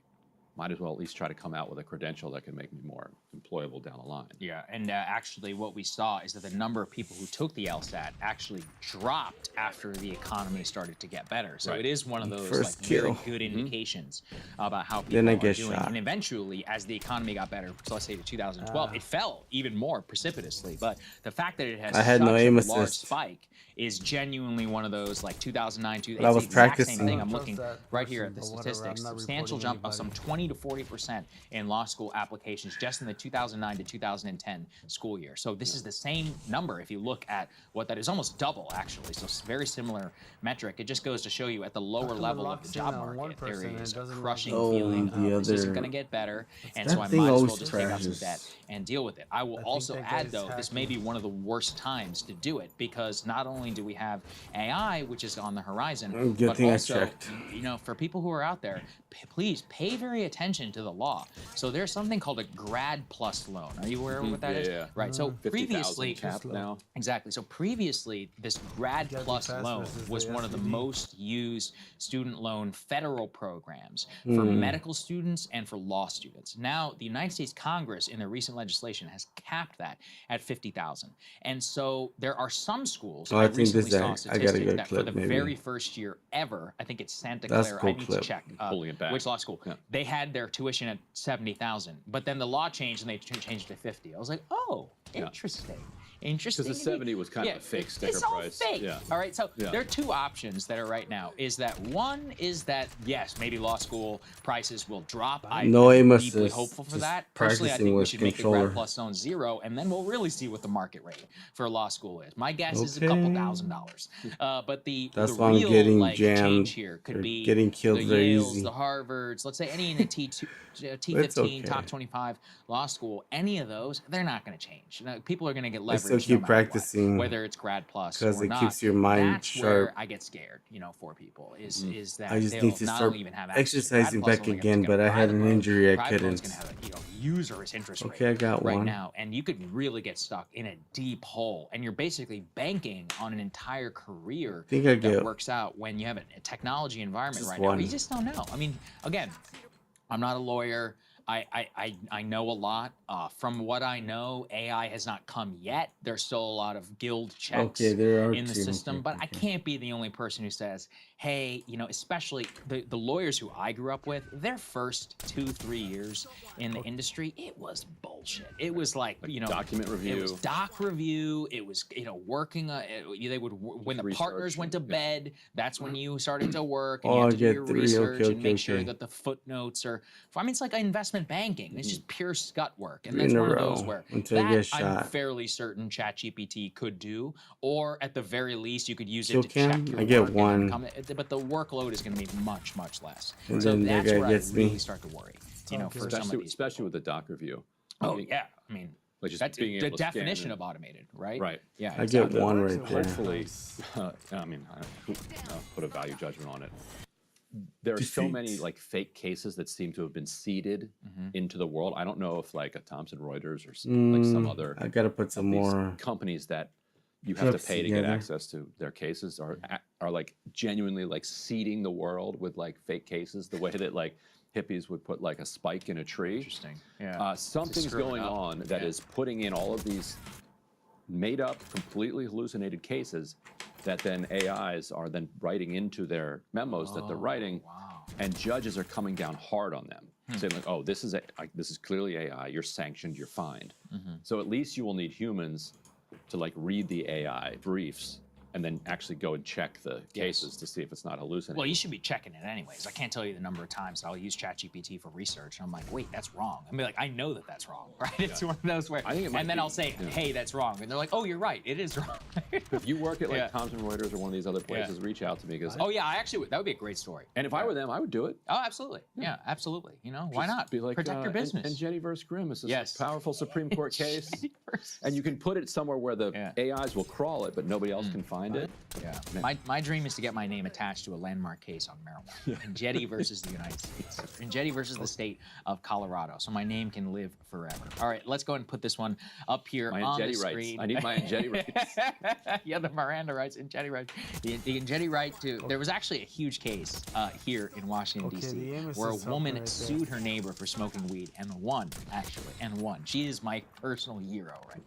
might as well at least try to come out with a credential that can make me more employable down the line. Yeah, and actually what we saw is that the number of people who took the LSAT actually dropped after the economy started to get better. So it is one of those very good indications about how people are doing. And eventually, as the economy got better, so let's say to 2012, it fell even more precipitously. But the fact that it has such a large spike is genuinely one of those, like 2009, it's the exact same thing. I'm looking right here at the statistics. Substantial jump of some 20 to 40% in law school applications just in the 2009 to 2010 school year. So this is the same number if you look at what that is, almost double actually. So it's very similar metric. It just goes to show you at the lower level of the job market, there is a crushing feeling of this isn't going to get better, and so I might as well just take out some debt and deal with it. I will also add, though, this may be one of the worst times to do it, because not only do we have AI, which is on the horizon, but also, you know, for people who are out there, please pay very attention to the law. So there's something called a grad plus loan. Are you aware of what that is? Yeah. Right. So previously, cap now. Exactly. So previously, this grad plus loan was one of the most used student loan federal programs for medical students and for law students. Now, the United States Congress, in their recent legislation, has capped that at $50,000. And so there are some schools. I recently saw a statistic that for the very first year ever, I think it's Santa Clara. I need to check which law school. They had their tuition at $70,000, but then the law changed and they changed it to $50,000. I was like, oh, interesting. Interesting. Because the 70 was kind of a fake sticker price. It's all fake. All right. So there are two options that are right now. Is that one is that, yes, maybe law school prices will drop. I'm deeply hopeful for that. Personally, I think we should make the grad plus zone 0, and then we'll really see what the market rate for law school is. My guess is a couple $1,000s. But the real like change here could be the Yales, the Harvards, let's say any in the T15, top 25 law school, any of those, they're not going to change. People are going to get leverage. Still keep practicing, whether it's grad plus or because it not. keeps your mind That's sharp. where I get scared, you know, for people is that I just they'll need to not start only even have exercising back again, but I had an injury. I couldn't. Gonna have a, you know, usurious interest rate I got right one now, and you could really get stuck in a deep hole, and you're basically banking on an entire career that works out when you have a technology environment right now. You just don't know. I mean, again, I'm not a lawyer. I know a lot. From what I know, AI has not come yet. There's still a lot of guild checks in the system, but I can't be the only person who says, hey, you know, especially the lawyers who I grew up with, their first 2-3 years in the industry, it was bullshit. It was like, you know, document review. It was doc review. It was, you know, working. They would, when the partners went to bed, that's when you started to work, and you had to do your research and make sure that the footnotes are, I mean, it's like investment banking. It's just pure scut work. And that's one of those where that I'm fairly certain ChatGPT could do, or at the very least, you could use it to check your work. But the workload is going to be much, much less. And so that's where I really start to worry, you know, for some of these especially with the doc review. Oh, yeah. I mean, like just that's being the able to definition of automated, right? Right. Yeah. I get one right there. Hopefully, I mean, I'll put a value judgment on it. There are so many like fake cases that seem to have been seeded into the world. I don't know if like a Thomson Reuters or like some other. I gotta put some more companies that you have to pay to get access to their cases are like genuinely like seeding the world with like fake cases, the way that like hippies would put like a spike in a tree. Interesting. Yeah. Something's going on that is putting in all of these made up, completely hallucinated cases that then AIs are then writing into their memos that they're writing, and judges are coming down hard on them, saying like, "Oh, this is clearly AI. You're sanctioned. You're fined." So at least you will need humans to like read the AI briefs and then actually go and check the cases to see if it's not hallucinating. Well, you should be checking it anyways. I can't tell you the number of times I'll use ChatGPT for research, and I'm like, wait, that's wrong. I mean, like, I know that that's wrong, right? It's one of those where, and then I'll say, hey, that's wrong. And they're like, oh, you're right, it is wrong. If you work at like Thomson Reuters or one of these other places, reach out to me. Because oh, yeah, I actually would. That would be a great story. And if I were them, I would do it. Oh, absolutely. Yeah, absolutely. You know, why not? Be like, protect your business. And Jetty versus Grimm is this powerful Supreme Court case. And you can put it somewhere where the AIs will crawl it, but nobody else can find it. Yeah. My dream is to get my name attached to a landmark case on marijuana. Enjetti versus the United States. Enjetti versus the state of Colorado. So my name can live forever. All right, let's go ahead and put this one up here on the screen. I need my Enjetti rights. Yeah, the Miranda rights, Enjetti rights. The Enjetti right to. There was actually a huge case here in Washington, D.C., where a woman sued her neighbor for smoking weed and won, actually, and won. She is my personal hero right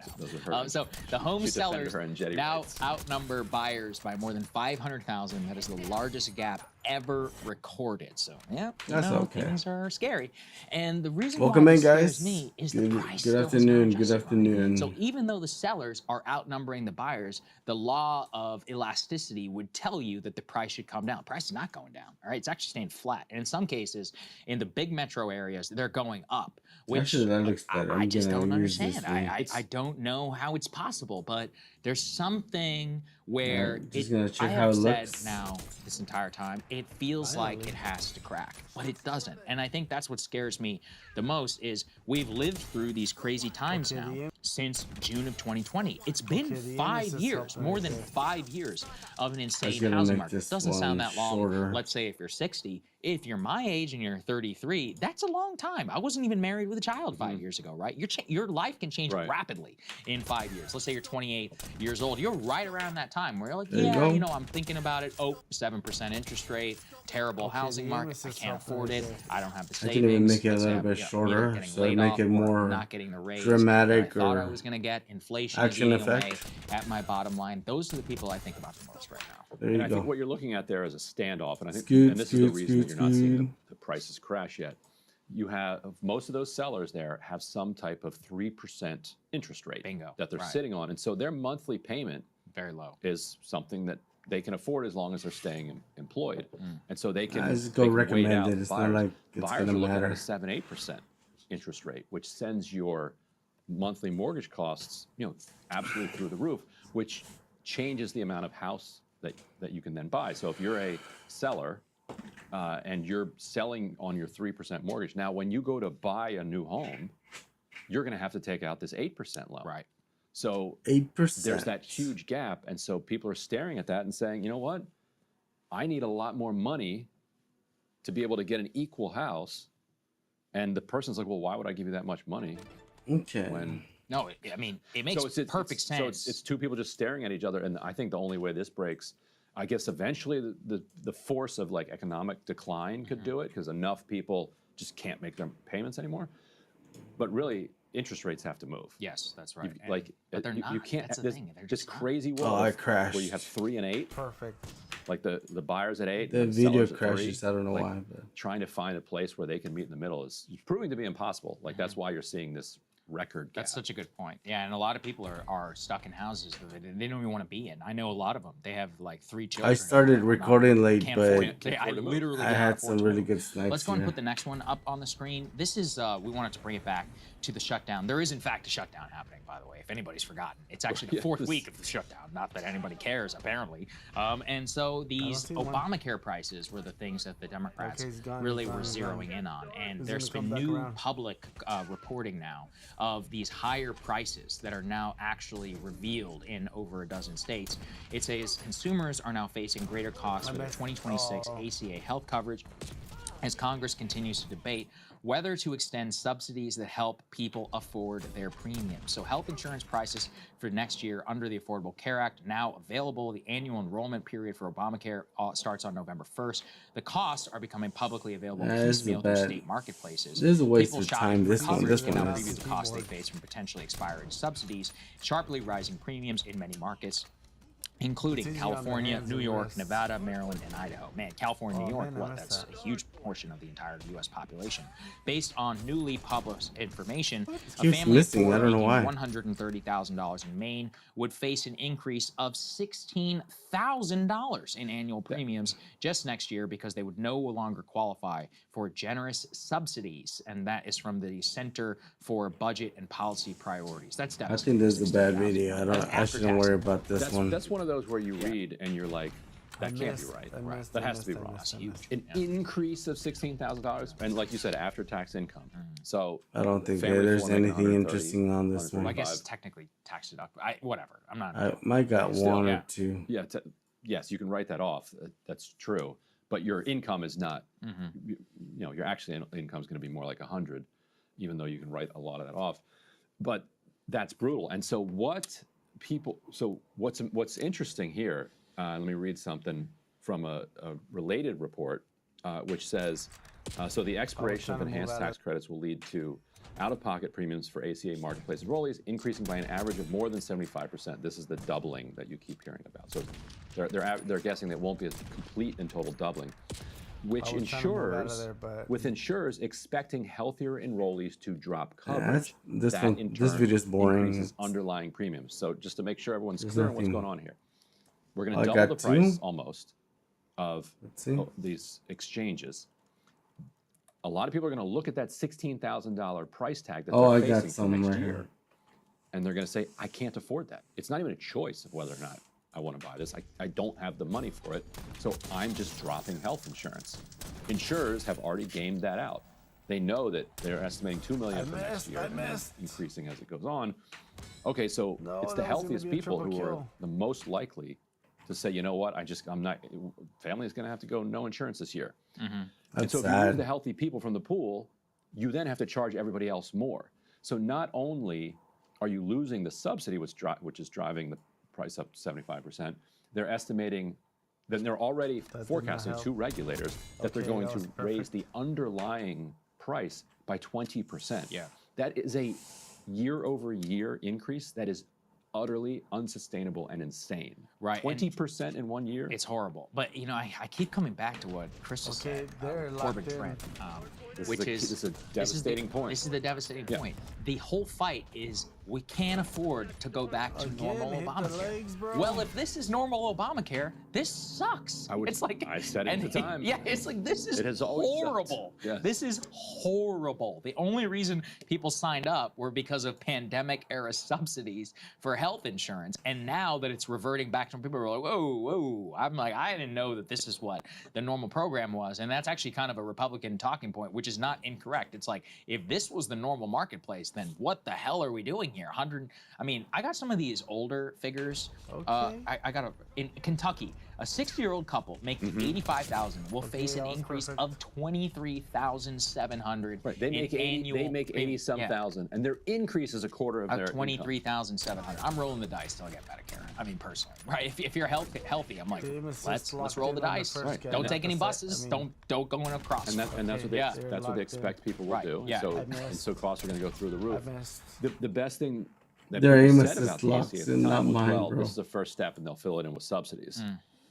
now. So the home sellers now outnumber buyers by more than 500,000. That is the largest gap ever recorded. So yeah, That's okay. Things are scary. And the reason Welcome why in, it scares guys. me is the price. Good afternoon. Good afternoon. So even though the sellers are outnumbering the buyers, the law of elasticity would tell you that the price should come down. Price is not going down. All right, it's actually staying flat. And in some cases, in the big metro areas, they're going up. Which actually, that looks better. I just don't understand. I don't know how it's possible, but there's something where just gonna check I how have it said looks. now this entire time, it feels like it has to crack, but it doesn't. And I think that's what scares me the most is we've lived through these crazy times now since June of 2020. It's been 5 years, more than 5 years of an insane housing market. It doesn't sound that long. Shorter. Let's say if you're 60, if you're my age and you're 33, that's a long time. I wasn't even married with a child 5 years ago, right? Your life can change rapidly in 5 years. Let's say you're 28 years old. You're right around that time where you're like, yeah, you know, I'm thinking about it. Oh, 7% interest rate, terrible housing market. I can't afford it. I don't have the savings. I can even make it a little bit shorter, so make it more not getting the raise dramatic I thought or I was going to get. Inflation action eating away effect. At my bottom line. Those are the people I think about the most right now. There you I go. think what you're looking at there is a standoff, and I think, Scoot, and this is the reason that you're not scoot. seeing the prices crash yet. You have most of those sellers there have some type of 3% interest rate that they're sitting on, and so their monthly payment very low is something that they can afford as long as they're staying employed, and so they can. I just go recommend it. It's not like it's buyers gonna are looking matter. at a 7-8% interest rate, which sends your monthly mortgage costs, absolutely through the roof, which changes the amount of house that you can then buy. So if you're a seller and you're selling on your 3% mortgage, now when you go to buy a new home, you're going to have to take out this 8% loan. Right. So 8%. there's that huge gap, and so people are staring at that and saying, you know what? I need a lot more money to be able to get an equal house. And the person's like, well, why would I give you that much money? Okay. No, I mean, it makes perfect sense. So it's two people just staring at each other, and I think the only way this breaks, I guess eventually the force of like economic decline could do it, because enough people just can't make their payments anymore. But really, interest rates have to move. Yes, that's right. But they're not. You can't. That's the this, thing. They're this just not. crazy world I crashed. where you have 3 and 8. Perfect. Like the buyers at 8. The and video sellers at 3. crashes. I don't know why, but Trying to find a place where they can meet in the middle is proving to be impossible. Like that's why you're seeing this record gap. That's such a good point. Yeah, and a lot of people are stuck in houses that they don't even want to be in. I know a lot of them. They have like 3 children. I started recording late, can't but afford it. I literally I cannot had afford some to really move. good snipes. Let's go and put the next one up on the screen. This is, we wanted to bring it back to the shutdown. There is, in fact, a shutdown happening, by the way, if anybody's forgotten. It's actually the 4th week of the shutdown. Not that anybody cares, apparently. And so these Obamacare prices were the things that the Democrats really were zeroing in on. And there's been new public reporting now of these higher prices that are now actually revealed in over a dozen states. It says consumers are now facing greater costs for the 2026 ACA health coverage as Congress continues to debate whether to extend subsidies that help people afford their premiums. So health insurance prices for next year under the Affordable Care Act now available. The annual enrollment period for Obamacare starts on November 1st. The costs are becoming publicly available piecemeal through state marketplaces. This is a waste People of time. This one can now is. preview the costs they face from potentially expiring subsidies, sharply rising premiums in many markets, including California, New York, Nevada, Maryland, and Idaho. Man, California, New York, that's a huge portion of the entire U.S. population. Based on newly published information, a family of 4 making $130,000 in Maine would face an increase of $16,000 in annual premiums just next year because they would no longer qualify for generous subsidies. And that is from the Center for Budget and Policy Priorities. That's I think this is a bad video. I shouldn't worry about this one. That's one of those where you read and you're like, that can't be right. That has to be wrong. That's huge. An increase of $16,000, and like you said, after-tax income. So I don't think there's anything interesting on this one. Well, I guess it's technically tax deductible. Whatever. I'm not. I might got one or two. Yeah. Yes, you can write that off. That's true. But your income is not. Your actual income is going to be more like 100, even though you can write a lot of that off. But that's brutal. And so what's interesting here? Let me read something from a related report, which says So the expiration of enhanced tax credits will lead to out-of-pocket premiums for ACA marketplace enrollees increasing by an average of more than 75%. This is the doubling that you keep hearing about. So they're guessing that it won't be a complete and total doubling, which with insurers expecting healthier enrollees to drop coverage. This video is boring. Increases underlying premiums. So just to make sure everyone's clear on what's going on here, we're going to double the price almost of these exchanges. A lot of people are going to look at that $16,000 price tag that they're facing for next year, and they're going to say, I can't afford that. It's not even a choice of whether or not I want to buy this. I don't have the money for it, so I'm just dropping health insurance. Insurers have already gamed that out. They know that they're estimating $2 million for next year, and that's increasing as it goes on. Okay, so it's the healthiest people who are the most likely to say, you know what, I'm not, family is going to have to go no insurance this year. And so if you remove the healthy people from the pool, you then have to charge everybody else more. So not only are you losing the subsidy, which is driving the price up to 75%, they're estimating, then they're already forecasting to regulators that they're going to raise the underlying price by 20%. Yeah. That is a year-over-year increase that is utterly unsustainable and insane. Right. 20% in 1 year? It's horrible. But, you know, I keep coming back to what Crystal said, Corbin Trent, this is a devastating point. This is the devastating point. The whole fight is we can't afford to go back to normal Obamacare. Well, if this is normal Obamacare, this sucks. It's like I said it at the time. Yeah, it's like this is horrible. Yes. This is horrible. The only reason people signed up were because of pandemic-era subsidies for health insurance, and now that it's reverting back to people are like, whoa. I'm like, I didn't know that this is what the normal program was, and that's actually kind of a Republican talking point, which is not incorrect. It's like, if this was the normal marketplace, then what the hell are we doing here? I mean, I got some of these older figures. I got in Kentucky, a 60-year-old couple making $85,000 will face an increase of $23,700. Right, they make 80-some thousand, and their increase is a quarter of their $23,700. I'm rolling the dice till I get Medicare. I mean, personally, right? If you're healthy, I'm like, let's roll the dice. Right. Don't take any buses. Don't go in across. And that's what they expect people will do. Yeah. So costs are going to go through the roof. The best thing that their people aim said about the ACA at the time was, well, this is the first step, and they'll fill it in with subsidies.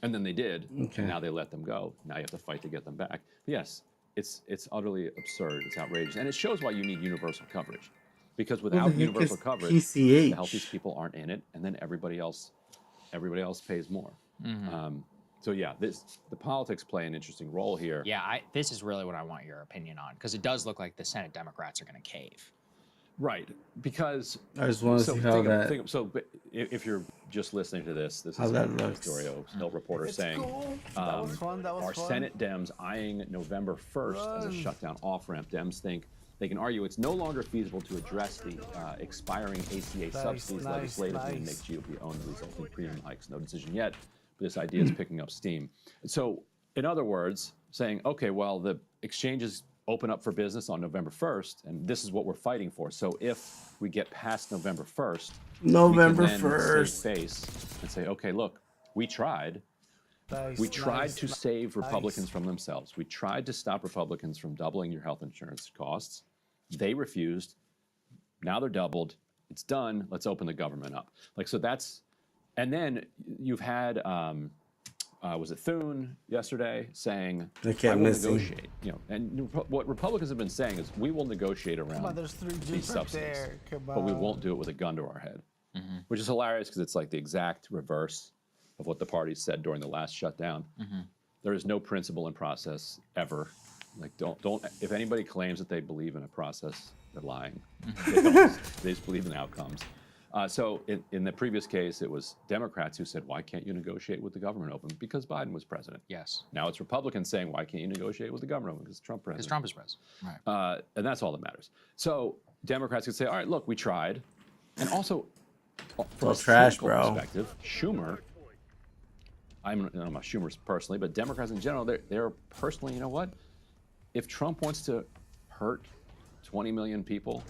And then they did, and now they let them go. Now you have to fight to get them back. But yes, it's utterly absurd. It's outrageous, and it shows why you need universal coverage. Because without universal coverage, the healthiest people aren't in it, and then everybody else pays more. So yeah, the politics play an interesting role here. Yeah, this is really what I want your opinion on, because it does look like the Senate Democrats are going to cave. Right, because I just want to see how that. If you're just listening to this is Historio Hill reporter saying, are Senate Dems eyeing November 1st as a shutdown off-ramp? Dems think they can argue it's no longer feasible to address the expiring ACA subsidies legislatively and make GOP own the resulting premium hikes. No decision yet, but this idea is picking up steam. So, in other words, saying, okay, well, the exchanges open up for business on November 1st, and this is what we're fighting for. So if we get past November 1st, we can then save face and say, okay, look, we tried. We tried to save Republicans from themselves. We tried to stop Republicans from doubling your health insurance costs. They refused. Now they're doubled. It's done. Let's open the government up. So that's, and then you've had, was it Thune yesterday saying, I will negotiate, and what Republicans have been saying is we will negotiate around these subsidies, but we won't do it with a gun to our head, which is hilarious because it's like the exact reverse of what the party said during the last shutdown. There is no principle in process ever. Don't, if anybody claims that they believe in a process, they're lying. They just believe in outcomes. So in the previous case, it was Democrats who said, why can't you negotiate with the government open? Because Biden was president. Yes. Now it's Republicans saying, why can't you negotiate with the government open? Because Trump president. Because Trump is president. Right. And that's all that matters. So Democrats could say, all right, look, we tried. And also, from a perspective, Schumer, I don't know about Schumer personally, but Democrats in general, they're personally, you know what? If Trump wants to hurt 20 million people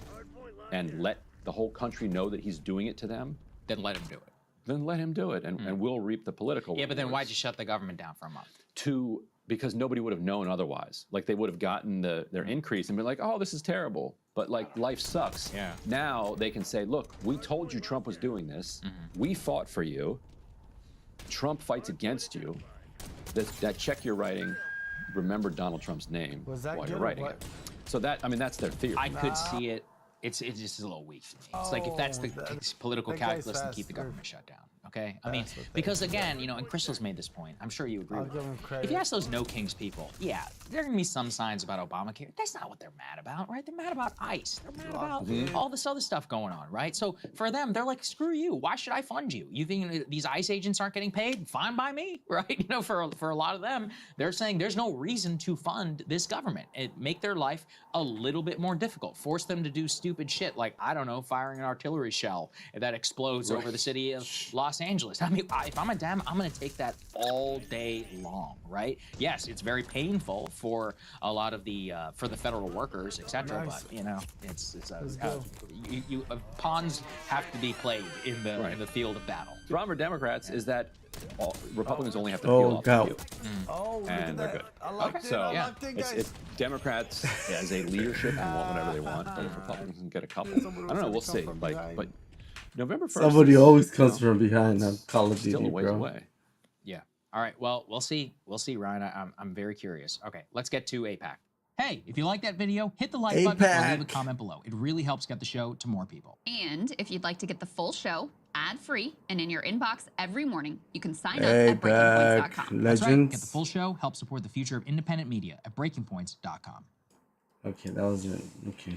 and let the whole country know that he's doing it to them, then let him do it. Then let him do it, and we'll reap the political rewards. Yeah, but then why'd you shut the government down for a month? because nobody would have known otherwise. Like they would have gotten their increase and been like, oh, this is terrible. But like life sucks. Yeah. Now they can say, look, we told you Trump was doing this. We fought for you. Trump fights against you. That check you're writing, remember Donald Trump's name while you're writing it. So that, I mean, that's their theory. I could see it. It's just a little weak to me. It's like if that's the political calculus, then keep the government shut down. Okay, I mean, because again, you know, and Crystal's made this point. I'm sure you agree with it. If you ask those No Kings people, yeah, there are gonna be some signs about Obamacare. That's not what they're mad about, right? They're mad about ICE. They're mad about all this other stuff going on, right? So for them, they're like, screw you. Why should I fund you? You think these ICE agents aren't getting paid? Fine by me, right? You know, for a lot of them, they're saying there's no reason to fund this government. Make their life a little bit more difficult. Force them to do stupid shit like, I don't know, firing an artillery shell that explodes over the city of Los Angeles. I mean, if I'm a Dem, I'm going to take that all day long, right? Yes, it's very painful for a lot of the for the federal workers, etc. But you know, pawns have to be played in the field of battle. The problem for Democrats is that Republicans only have to peel off a few, and they're good. I like it. So I like it, guys. it's Democrats as a leadership can want whatever they want, but if Republicans can get a couple, I don't know. We'll see. Like, but November 1st. Somebody always comes from behind on Call of Duty, still a ways bro. away. Yeah. All right. Well, we'll see. We'll see, Ryan. I'm very curious. Okay, let's get to APAC. Hey, if you like that video, hit the like button or leave a comment below. It really helps get the show to more people. And if you'd like to get the full show ad-free and in your inbox every morning, you can sign up at breakingpoints.com. That's right. Get the full show. Help support the future of independent media at breakingpoints.com. Okay, that was it. Okay.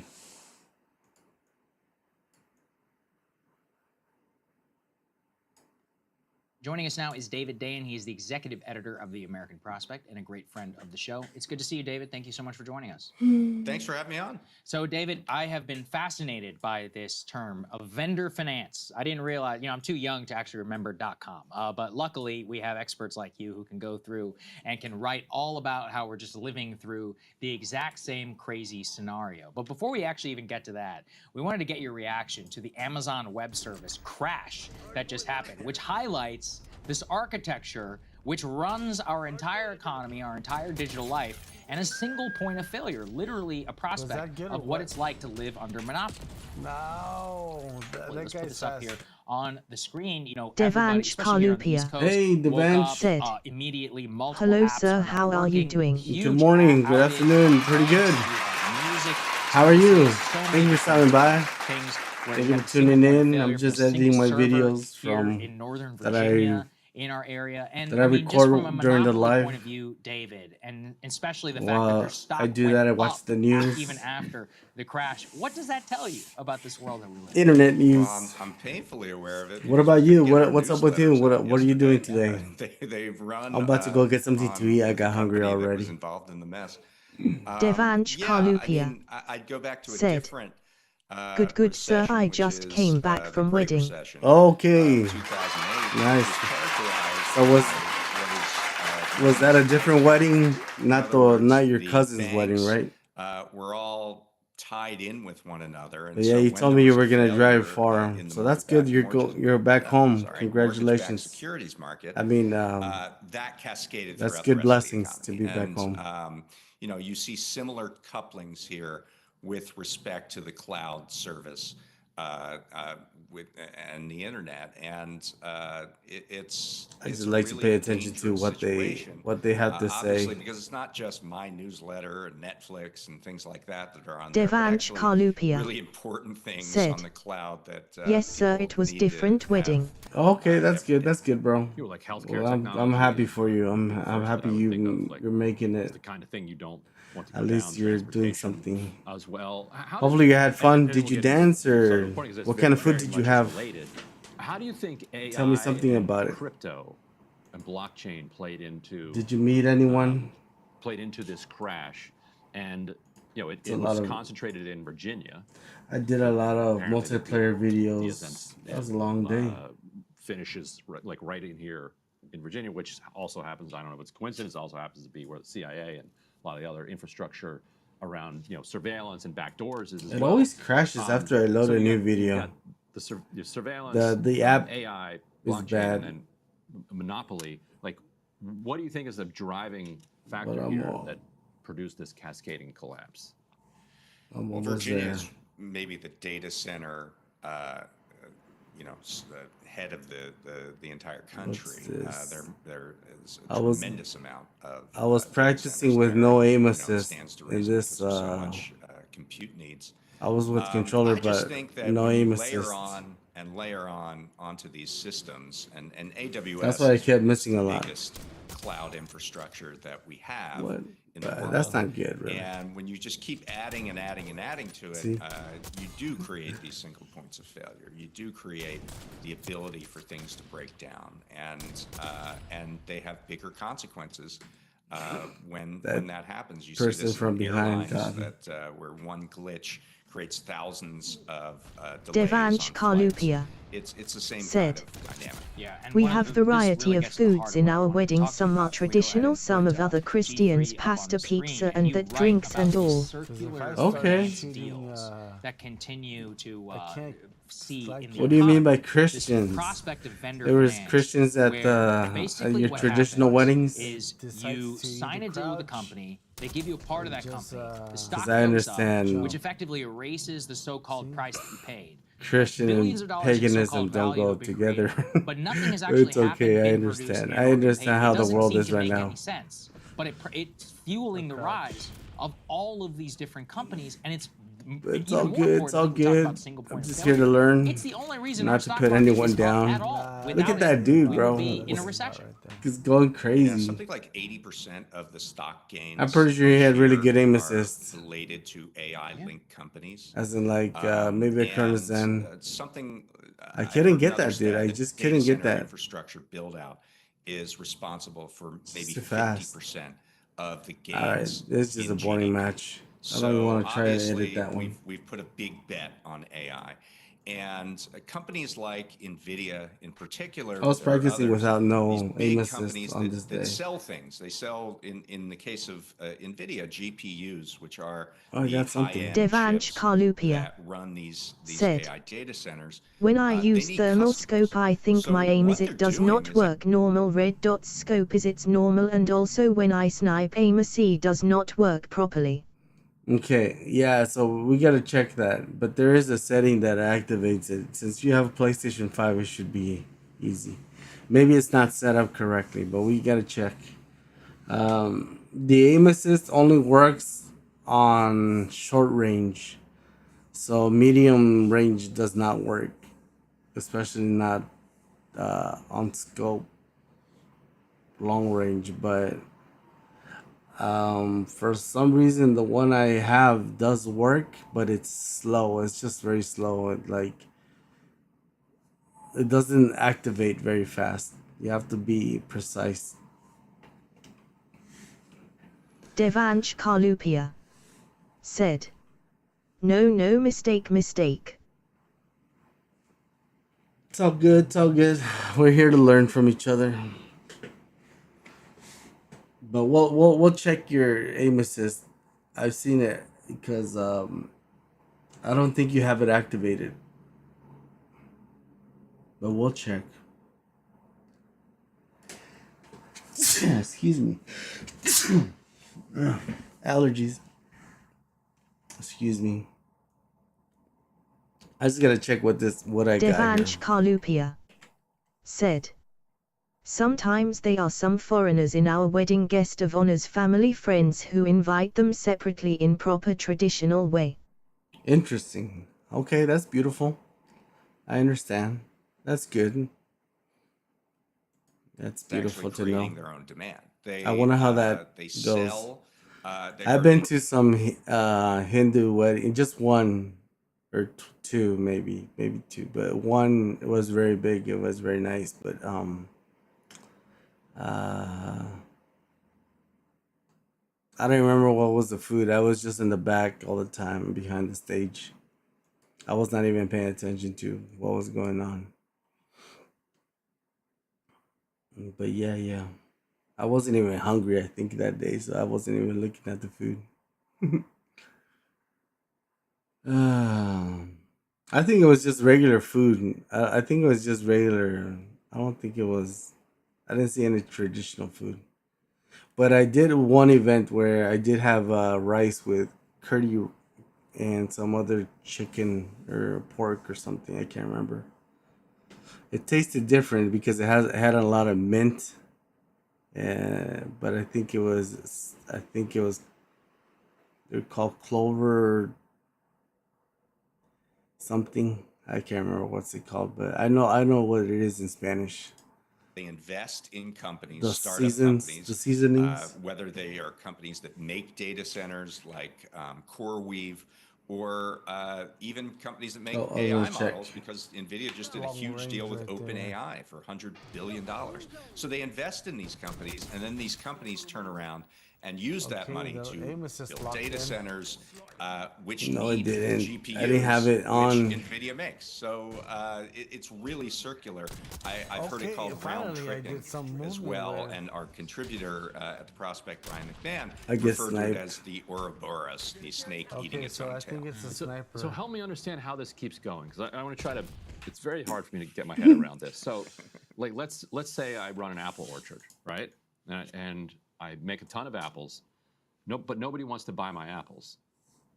Joining us now is David Dayen. He is the executive editor of The American Prospect and a great friend of the show. It's good to see you, David. Thank you so much for joining us. Thanks for having me on. So, David, I have been fascinated by this term of vendor finance. I didn't realize, you know, I'm too young to actually remember .com, but luckily we have experts like you who can go through and can write all about how we're just living through the exact same crazy scenario. But before we actually even get to that, we wanted to get your reaction to the Amazon Web Service crash that just happened, which highlights this architecture which runs our entire economy, our entire digital life, and a single point of failure, literally a prospect of what it's like to live under monopoly. No, Let's put this up here on the screen. You know, Devansh Kalupia. Hey, Devansh. Said, immediately multiple hello, apps sir. How are you doing? Good morning. Good afternoon. Pretty good. How are you? Thank you for stopping by. Thank you for tuning in. I'm just editing my videos from in Northern that Virginia, in our area, and I mean, record just from a during the monopoly live. point of view, David, and especially the fact Well, that their stock I do went that. I watch up the news. even after the crash. What does that tell you about this world that we live in? Internet news. Well, I'm painfully aware of it. What about you? Get our What's up with you? newsletters What are you doing today? They've run. I'm about to go get something to eat. I got hungry company that already. was involved in the mess. Devansh Yeah, Kalupia. I mean, I'd go back to a Said, different. Good sir, recession, I which just is, came back the from Great wedding. Recession, Okay. 2008, Nice. which was characterized So was by was that a different wedding? Not not your the cousin's wedding, right? We're all tied in with one another. And Yeah, so you when told there me you was a were gonna failure, drive far, in the so that's good. mortgage-backed You're back home. mortgage-backed Congratulations. securities market. I mean, that cascaded. that's throughout good the rest blessings of the to be back economy. home. And, you know, you see similar couplings here with respect to the cloud service and the internet, and it's. I just a like to really pay attention to dangerous situation. what they have to Obviously, say. because it's not just my newsletter and Netflix and things like that are on there, but Devansh actually Kalupia. really important things Said, on the cloud that. Yes, sir. people It was need to different have. wedding. Okay, that's good. That's good, bro. You were like healthcare Well, I'm technology. happy for you. I'm First happy that I would think of, like, you're making it's it. the kind of thing you don't want to go At least down, you're doing transportation something. as well. Hopefully you had fun. and Did we'll you get into dance some of or the point, 'cause it's what kind of food very did you much have? related. How do you think AI Tell me something and about it. crypto and blockchain played into Did you meet anyone? this crash? And you know, it a lot was of- concentrated in Virginia. I did a lot of Apparently, multiplayer the videos. events, That was a long day. Finishes like right in here in Virginia, which also happens. I don't know if it's coincidence. Also happens to be where the CIA and a lot of the other infrastructure around, you know, surveillance and backdoors is as It well. always crashes after I load so a you new got- video. you got the surveillance, The app AI, is blockchain, bad. and monopoly. Like, what do you think is the driving factor here that produced this cascading collapse? I'm Virginia is maybe the data center, the head of the entire country. There is a tremendous amount of. I was practicing with no aim assist in this. So much compute needs. I was with controller, I just but think that no when aim you assist. layer on onto these systems, and AWS. That's why I kept missing a lot. Biggest cloud infrastructure that we have. In the But world. that's not good, really. And when you just keep adding and adding and adding to it, you do create these single points of failure. You do create the ability for things to break down, and they have bigger consequences when that happens. You see this from behind where one glitch creates thousands of Devansh Karlupia it's the same said, kind of dynamic. Yeah, and we have variety of foods in our wedding. Some are traditional, some of other Christians, pasta, pizza, and that drinks and all. Okay. Deals that continue to see in the What do you mean by economy, Christians? this prospect of vendor There was finance, Christians at your what traditional happens weddings. Is you sign a deal with a company, they give you a part of that company. The stock I goes up, understand. which effectively erases the so-called price that you paid. Christian and paganism don't go together. But nothing has actually It's okay, I understand. I understand how the world is right now. Sense, but it's fueling the rise of all of these different companies, and it's all good. It's all good. I'm just here to learn. It's the only reason not to put anyone down. Look at that dude, bro. In a recession. He's going crazy. Yeah, something like 80% of the stock gains. I'm pretty sure he had really good aim assist. Related to AI-linked companies. As in, like, maybe a Kernel something. I couldn't get that, dude. I just couldn't get that. Infrastructure build out is responsible for maybe 50% of the gains. All right, this is a boring match. I don't even want to try to edit that one. We've put a big bet on AI. And companies like NVIDIA in particular. I was practicing without no aim assist on this that day. sell things. They sell, in the case of NVIDIA, GPUs, which are I got something. Devansh Karlupia run these said, AI data centers. when I use thermal scope, I think my aim is it does not work. Normal red dot scope is its normal, and also when I snipe aim AC does not work properly. Okay, yeah, so we gotta check that. But there is a setting that activates it. Since you have a PlayStation 5, it should be easy. Maybe it's not set up correctly, but we gotta check. The aim assist only works on short range. So medium range does not work. Especially not on scope. Long range, but for some reason the one I have does work, but it's slow. It's just very slow. It doesn't activate very fast. You have to be precise. Devansh Karlupia said, no mistake. It's all good, it's all good. We're here to learn from each other. But we'll check your aim assist. I've seen it because I don't think you have it activated. But we'll check. Excuse me. Allergies. Excuse me. I just gotta check what I got here. Devansh Karlupia said, sometimes they are some foreigners in our wedding, guest of honors, family, friends who invite them separately in proper traditional way. Interesting. Okay, that's beautiful. I understand. That's good. That's beautiful to know. Their own demand. I wonder how that goes. Sell, I've been to some Hindu wedding, just one or two, maybe two, but one was very big. It was very nice, but I don't remember what was the food. I was just in the back all the time behind the stage. I was not even paying attention to what was going on. But yeah. I wasn't even hungry, I think, that day, so I wasn't even looking at the food. I think it was just regular food. I think it was just regular. I don't think it was. I didn't see any traditional food. But I did one event where I did have rice with curry and some other chicken or pork or something. I can't remember. It tasted different because it had a lot of mint. But I think it was they're called clover something. I can't remember what's it called, but I know what it is in Spanish. They invest in companies, The startup seasons, companies, the seasonings. whether they are companies that make data centers like CoreWeave, or even companies that make AI models, because NVIDIA just did a huge deal with OpenAI for $100 billion. So they invest in these companies, and then these companies turn around and use that money to build data centers, which need GPUs, I didn't have it on. which NVIDIA makes. So it's really circular. I've heard it called round tripping as well, and our contributor at the Prospect, Ryan McMahon, referred to it as the Ouroboros, the snake eating its own tail. So help me understand how this keeps going, because I want to try to. It's very hard for me to get my head around this. So, like, let's say I run an apple orchard, right? And I make a ton of apples, but nobody wants to buy my apples.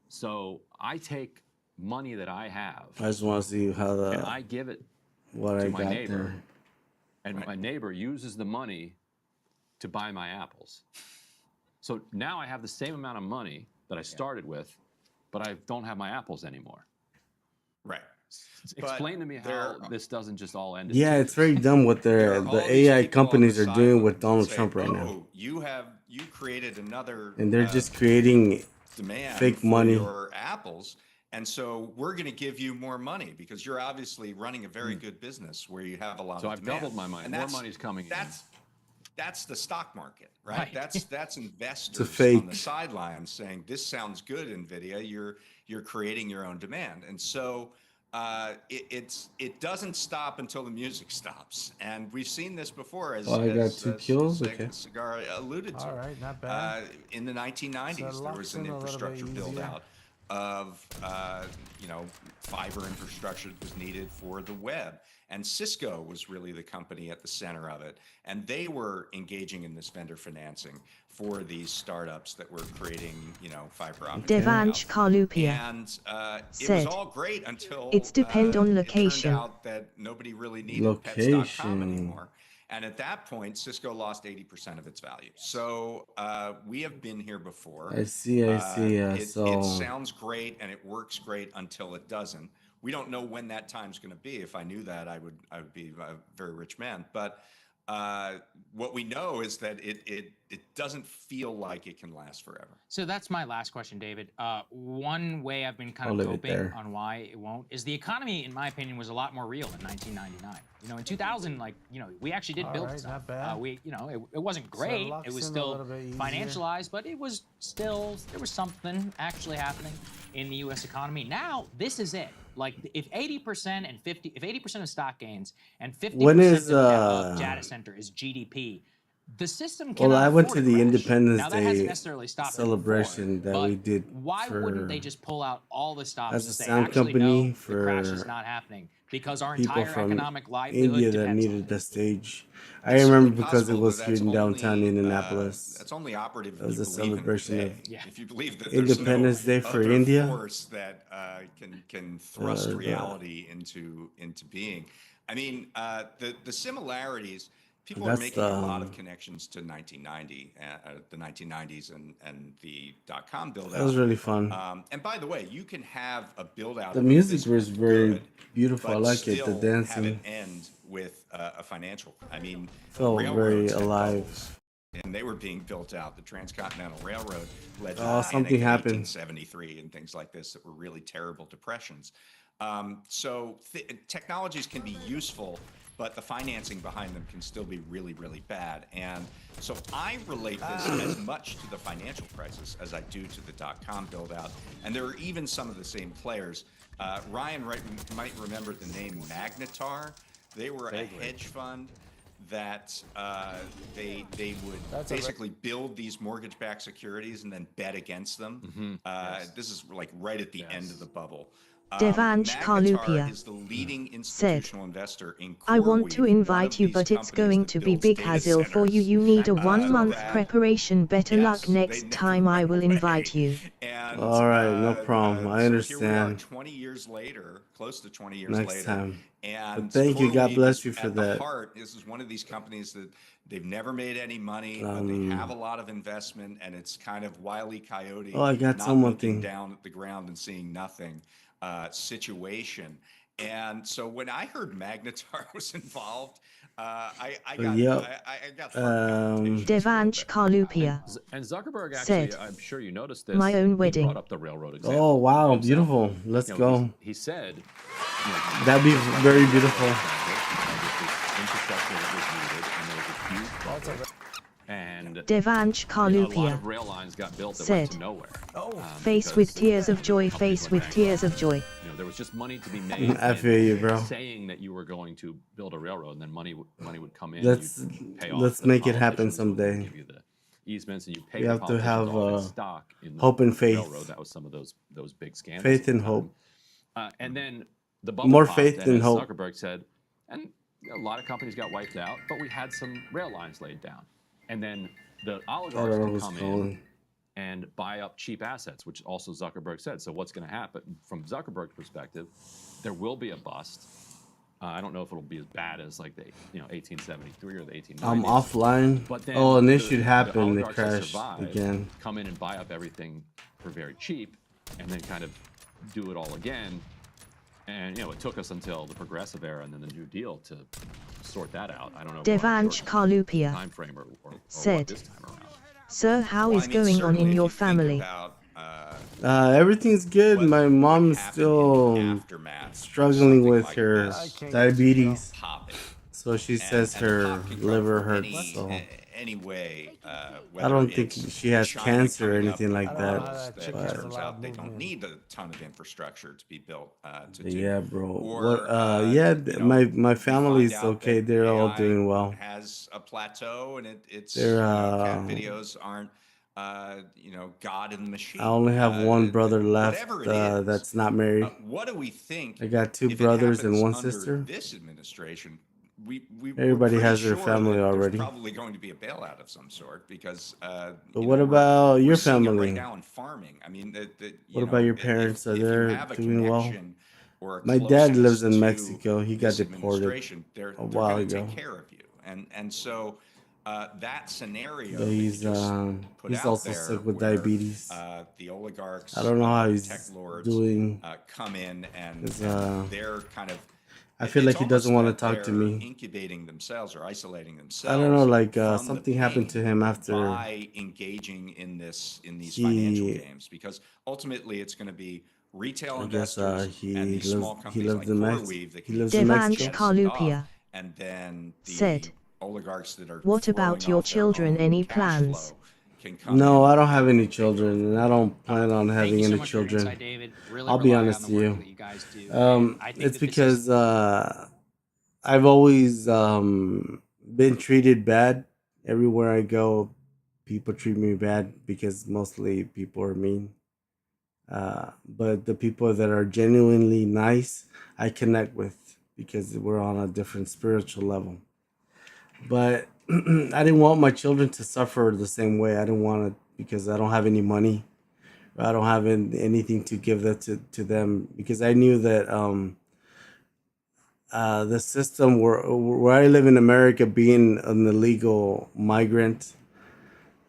So I take money that I have. I just want to see how and I give it to my neighbor, and my neighbor uses the money to buy my apples. So now I have the same amount of money that I started with, but I don't have my apples anymore. Right. Explain to me how this doesn't just all end. Yeah, it's very dumb what the AI companies are doing with Donald Trump right now. You created another, and they're just creating demand fake for money. your apples, and so we're going to give you more money because you're obviously running a very good business where you have a lot of demand. So I've doubled my money. And more money's coming in. That's the stock market, right? That's investors on the sidelines saying, "This sounds good, NVIDIA. You're creating your own demand," and so. It doesn't stop until the music stops, and we've seen this before. As I got 2 kills. Cigar alluded to. All right, not bad. In the 1990s, there was an infrastructure build out of fiber infrastructure that was needed for the web, and Cisco was really the company at the center of it, and they were engaging in this vendor financing for these startups that were creating, fiber optic. Devansh Karlupia and it was all great until it's depend on location. It turned out that nobody really needed Pets.com anymore. And at that point, Cisco lost 80% of its value. So we have been here before. I see. It sounds great and it works great until it doesn't. We don't know when that time's going to be. If I knew that, I would be a very rich man. But what we know is that it doesn't feel like it can last forever. So that's my last question, David. One way I've been kind of coping on why it won't is the economy, in my opinion, was a lot more real in 1999. In 2000, we actually did build stuff. It wasn't great. It was still financialized, but it was still, there was something actually happening in the U.S. economy. Now, this is it. Like, if 80% of stock gains and 50% of data center is GDP, the system cannot I went to the crash. Independence Now, that Day hasn't necessarily stopped celebration before, that we did. Why wouldn't they just pull out all the stops as and a say, sound actually, company no, for the crash is not happening because our people entire from economic livelihood India that depends needed on the stage? I remember because it was here in downtown Indianapolis. That's only operative if it was you a celebration of if you believe that Independence Day for other India. Force that can thrust reality into being. I mean, the similarities. People are making a lot of connections to 1990, the 1990s, and the .com build out. That was really fun. And by the way, you can have a build out. The music was very beautiful. I like it. The dancing. Have it end with a financial. I mean, felt very alive. And they were being built out. The Transcontinental Railroad led to something happened. 1873 and things like this that were really terrible depressions. So technologies can be useful, but the financing behind them can still be really, really bad. And so I relate this as much to the financial crisis as I do to the .com build out. And there are even some of the same players. Ryan might remember the name Magnetar. They were a hedge fund that they would basically build these mortgage-backed securities and then bet against them. This is like right at the end of the bubble. Devansh Magnetar Karlupia is the leading said, institutional investor in I want to CoreWeave, one invite of you, these but it's companies going that to be builds big data hassle for you. centers, You need a 1 month that- preparation. Better luck Yes, they next never time. I went will away. invite you. And All right, no problem. I so here we are, understand. 20 years later, close to 20 years Next later, time. and But thank you. God CoreWeave bless is you for at the that. heart. This is one of these companies that they've never made any money, but they have a lot of investment, and it's kind of Wile E. Coyote, Oh, I got not someone looking thing. down at the ground and seeing nothing situation. And so when I heard Magnetar was involved, I got Devansh Karlupia And Zuckerberg said, actually, I'm sure you noticed this. my own He wedding. brought up the railroad example. Oh, wow. himself. Beautiful. Let's You know, go. He said, That'd be very beautiful. Infrastructure that was needed, and there was a huge bubble. And Devansh a lot Karlupia of rail lines got built that said, went to nowhere. face with tears of joy, face with tears of joy. You know, there was just money to be made. I feel you, bro. Saying that you were going to build a railroad, and then money would come in. Let's pay off let's the make it happen politicians who would someday. give you the easements, and you pay We the have to politicians have off in stock in the hope and faith. railroad. That was some of those big scandals. Faith at and the hope. time. And then the bubble More popped, faith and than as hope. Zuckerberg said, and a lot of companies got wiped out, but we had some rail lines laid down, and then the oligarchs can come in and buy up cheap assets, which also Zuckerberg said. So what's going to happen from Zuckerberg's perspective? There will be a bust. I don't know if it'll be as bad as like the 1873 or the 1890s. I'm offline. But then Oh, and this the- should the happen. It oligarchs that crashed survive again. Come in and buy up everything for very cheap, and then kind of do it all again. And it took us until the Progressive era and then the New Deal to sort that out. I don't know. Devansh Karlupia Time frame or said, what this time around. Sir, how is going on in your family? Everything's good. My mom's still struggling with her diabetes. So she says her liver hurts. So anyway, I don't think she has cancer or anything like that. It turns out they don't need a ton of infrastructure to be built to do. Yeah, bro. Or, my family's okay. They're all doing well. Has a plateau, and it's They're, cat videos aren't God in the machine. I only have one brother left whatever it is, that's not married. what do we think? I got two if it brothers and happens one under sister. This administration, we're Everybody pretty has their sure family that already. There's probably going to be a bailout of some sort because. But what about your we're seeing it family? right now in farming. I mean, What about your parents? Are they doing well? connection or a My dad lives closeness in to Mexico. He got this deported administration, they're a while going to ago. take care of you, and so that scenario. But that you he's just put he's out also there sick with where, diabetes. The oligarchs, I don't know how he's tech lords, doing. come in and they're kind of. I feel like he doesn't want to talk to me. Incubating themselves or isolating themselves. I don't know, like from something the happened to him after by engaging in these financial games, because ultimately it's going to be retail I guess investors and these small he companies lives like in CoreWeave that He can lives in Devansh Mexico. Karlupia and then the said, oligarchs that are what about throwing your off their children? own Any cash plans? flow can come No, in I don't have any children, and I don't plan on Thank having you so any much for your children. insight, David. Really I'll be rely honest on to the work you. that you guys do. And I think It's that this is- because I've always been treated bad everywhere I go. People treat me bad because mostly people are mean. But the people that are genuinely nice, I connect with because we're on a different spiritual level. But I didn't want my children to suffer the same way. I didn't want it because I don't have any money. I don't have anything to give that to them, because I knew that the system where I live in America, being an illegal migrant,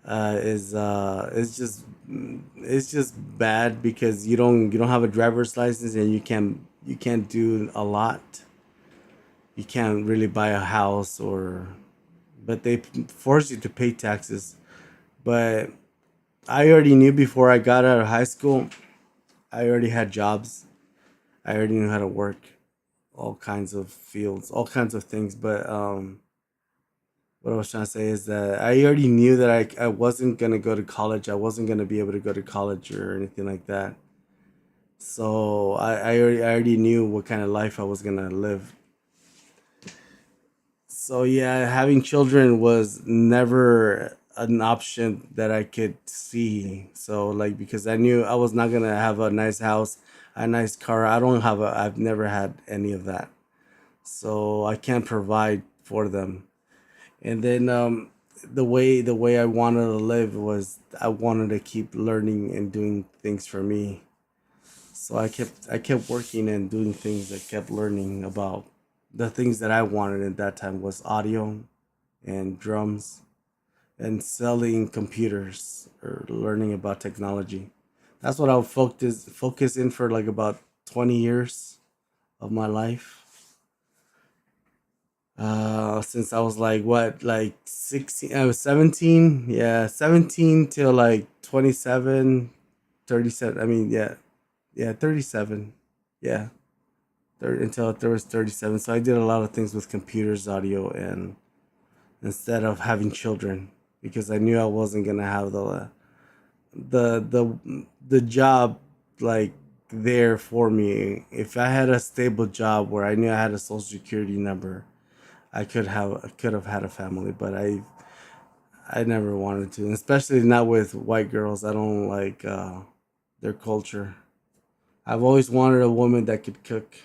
is it's just bad because you don't have a driver's license and you can't do a lot. You can't really buy a house but they force you to pay taxes. But I already knew before I got out of high school, I already had jobs. I already knew how to work all kinds of fields, all kinds of things. But what I was trying to say is that I already knew that I wasn't going to go to college. I wasn't going to be able to go to college or anything like that. So I already knew what kind of life I was going to live. So yeah, having children was never an option that I could see. So because I knew I was not going to have a nice house. a nice car. I've never had any of that. So I can't provide for them. And then the way I wanted to live was I wanted to keep learning and doing things for me. So I kept working and doing things. I kept learning about the things that I wanted at that time was audio and drums and selling computers or learning about technology. That's what I would focus in for like about 20 years of my life. Since I was like 16, I was 17, yeah, 17 till like 27, 37. I mean, yeah, 37, yeah, until there was 37. So I did a lot of things with computers, audio, and instead of having children, because I knew I wasn't gonna have the job like there for me. If I had a stable job where I knew I had a social security number, I could have had a family, but I never wanted to, and especially not with white girls. I don't like their culture. I've always wanted a woman that could cook,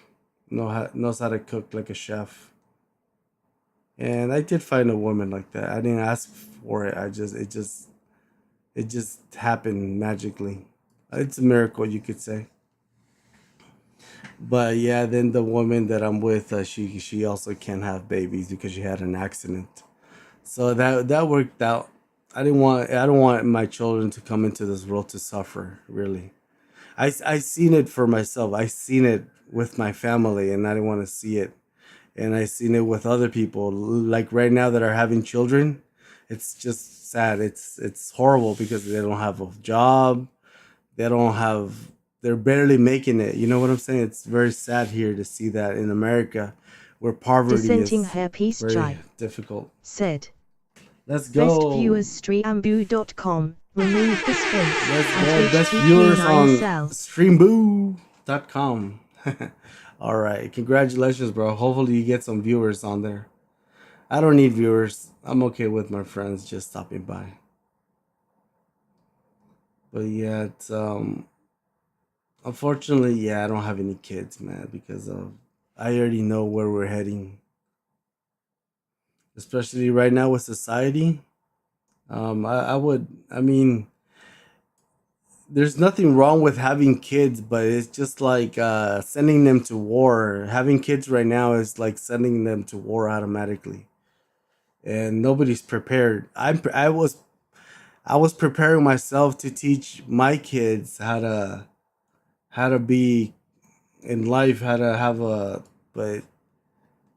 knows how to cook like a chef. And I did find a woman like that. I didn't ask for it. It just happened magically. It's a miracle, you could say. But yeah, then the woman that I'm with, she also can't have babies because she had an accident. So that worked out. I don't want my children to come into this world to suffer, really. I seen it for myself. I seen it with my family, and I didn't want to see it. And I seen it with other people, like right now that are having children. It's just sad. It's horrible because they don't have a job. They're barely making it. You know what I'm saying? It's very sad here to see that in America, where poverty Dissenting is hairpiece very Jai difficult. said. Let's Best go. viewers streamaboo.com. Remove the space. Let's at go. Best HTTP viewers 9 on cell. streamboo.com. All right. Congratulations, bro. Hopefully you get some viewers on there. I don't need viewers. I'm okay with my friends just stopping by. But yeah, it's unfortunately, yeah, I don't have any kids, man, because I already know where we're heading. Especially right now with society. I mean, there's nothing wrong with having kids, but it's just like sending them to war. Having kids right now is like sending them to war automatically, and nobody's prepared. I was preparing myself to teach my kids how to be in life, how to have but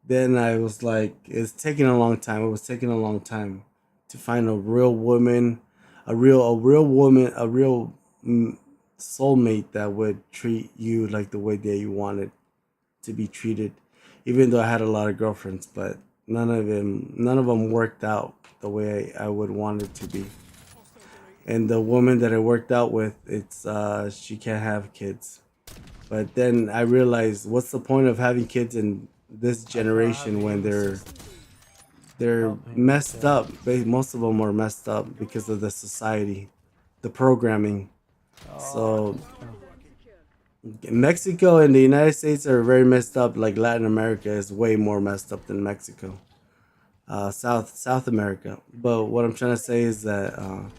then I was like, it's taking a long time. It was taking a long time to find a real woman, a real woman, a real soulmate that would treat you like the way that you wanted to be treated. Even though I had a lot of girlfriends, but none of them worked out the way I would want it to be. And the woman that I worked out with, she can't have kids. But then I realized, what's the point of having kids in this generation when they're messed up? Most of them are messed up because of the society, the programming. So Mexico and the United States are very messed up. Like Latin America is way more messed up than Mexico. South America. But what I'm trying to say is that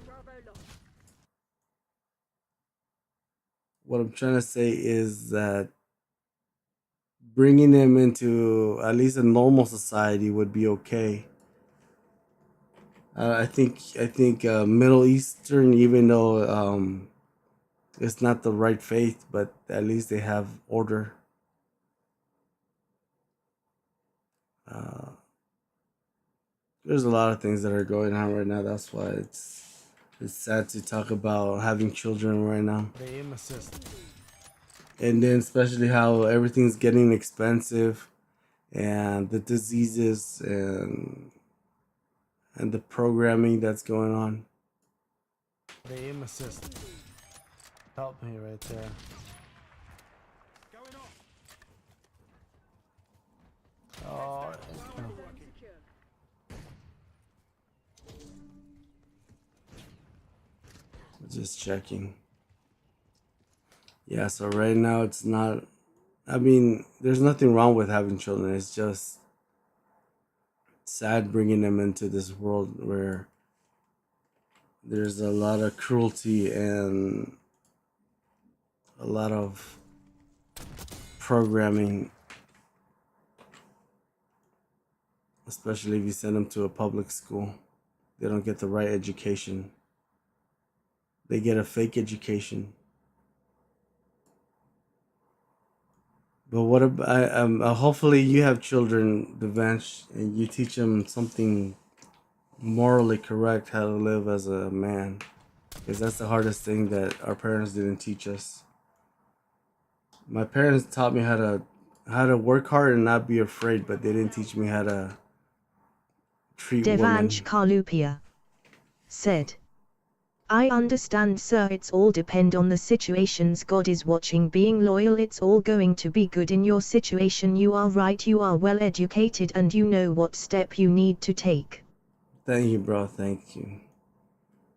bringing them into at least a normal society would be okay. I think Middle Eastern, even though it's not the right faith, but at least they have order. There's a lot of things that are going on right now. That's why it's sad to talk about having children right now. And then especially how everything's getting expensive, and the diseases and the programming that's going on. The aim assist. Help me right there. Oh, just checking. Yeah, so right now it's not. I mean, there's nothing wrong with having children. It's just sad bringing them into this world where there's a lot of cruelty and a lot of programming, especially if you send them to a public school. They don't get the right education. They get a fake education. But what about, hopefully you have children, Devansh, and you teach them something morally correct, how to live as a man. Because that's the hardest thing that our parents didn't teach us. My parents taught me how to work hard and not be afraid, but they didn't teach me how to treat women. Devansh Karlupia said, I understand, sir, it's all depend on the situations. God is watching. Being loyal, it's all going to be good in your situation. You are right, you are well educated and you know what step you need to take. Thank you, bro. Thank you.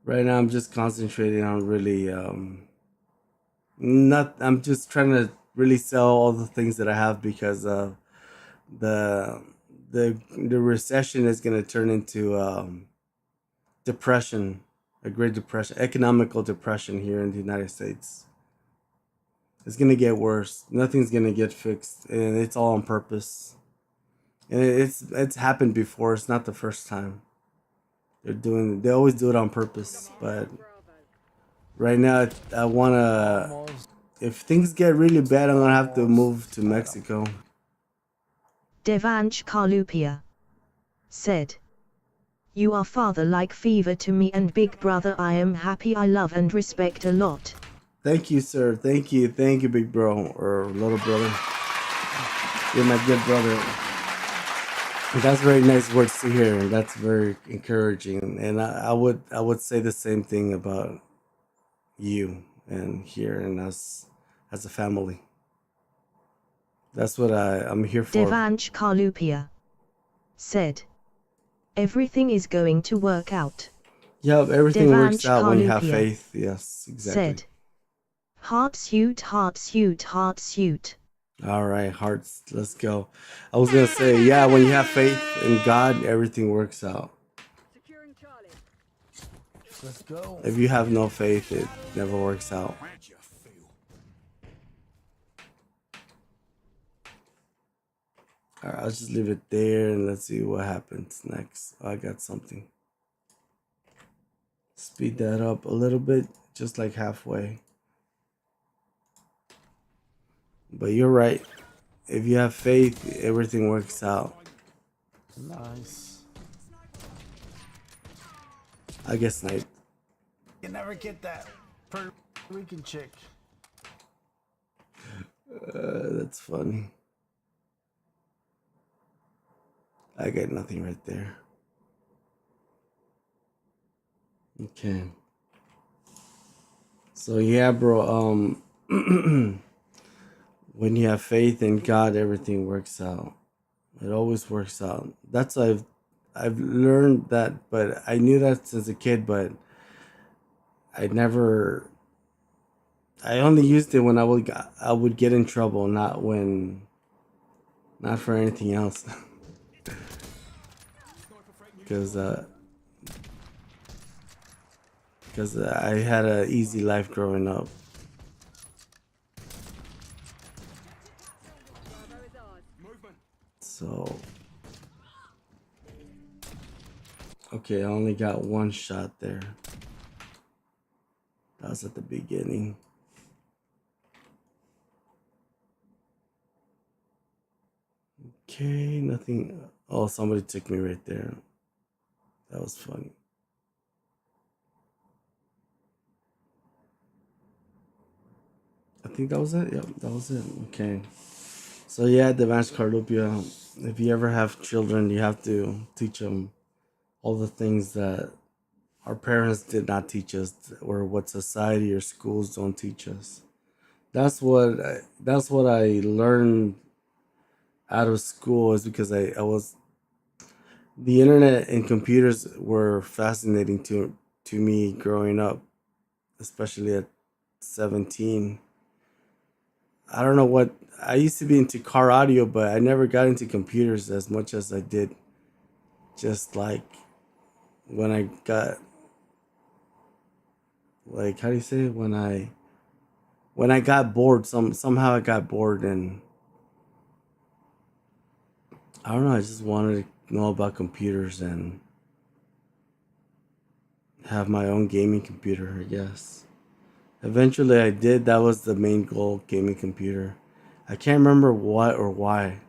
Right now I'm just concentrating on really I'm just trying to really sell all the things that I have because the recession is going to turn into depression, a great depression, economical depression here in the United States. It's going to get worse. Nothing's going to get fixed, and it's all on purpose. And it's happened before. It's not the first time. They always do it on purpose, but right now I want to, if things get really bad, I'm going to have to move to Mexico. Devansh Karlupia said, you are father like fever to me and big brother. I am happy, I love and respect a lot. Thank you, sir. Thank you, big bro or little brother. You're my good brother. That's very nice words to hear, and that's very encouraging. And I would say the same thing about you and here and us as a family. That's what I'm here for. Devansh Karlupia said, everything is going to work out. Yeah, everything Devansh works out when you have Karlupia faith. Yes, exactly. Said, heart suit, heart suit, heart suit. All right, hearts, let's go. I was going to say, yeah, when you have faith in God, everything works out. Let's go. If you have no faith, it never works out. All right, I'll just leave it there and let's see what happens next. Oh, I got something. Speed that up a little bit, just like halfway. But you're right. If you have faith, everything works out. Nice. I get sniped. You never get that per weekend chick. That's funny. I got nothing right there. Okay. So yeah, bro, when you have faith in God, everything works out. It always works out. That's I've learned that, but I knew that since a kid, but I only used it when I would get in trouble, not for anything else. Because I had an easy life growing up. So, okay, I only got one shot there. That was at the beginning. Okay, nothing. Oh, somebody took me right there. That was funny. I think that was it. Yep, that was it. Okay. So yeah, Devansh Karlupia, if you ever have children, you have to teach them all the things that our parents did not teach us, or what society or schools don't teach us. That's what I learned out of school, is because I was, the internet and computers were fascinating to me growing up, especially at 17. I don't know what. I used to be into car audio, but I never got into computers as much as I did. Just like when I got, like, how do you say it? When I got bored, somehow I got bored, and I don't know. I just wanted to know about computers and have my own gaming computer, I guess. Eventually I did. That was the main goal, gaming computer. I can't remember what or why.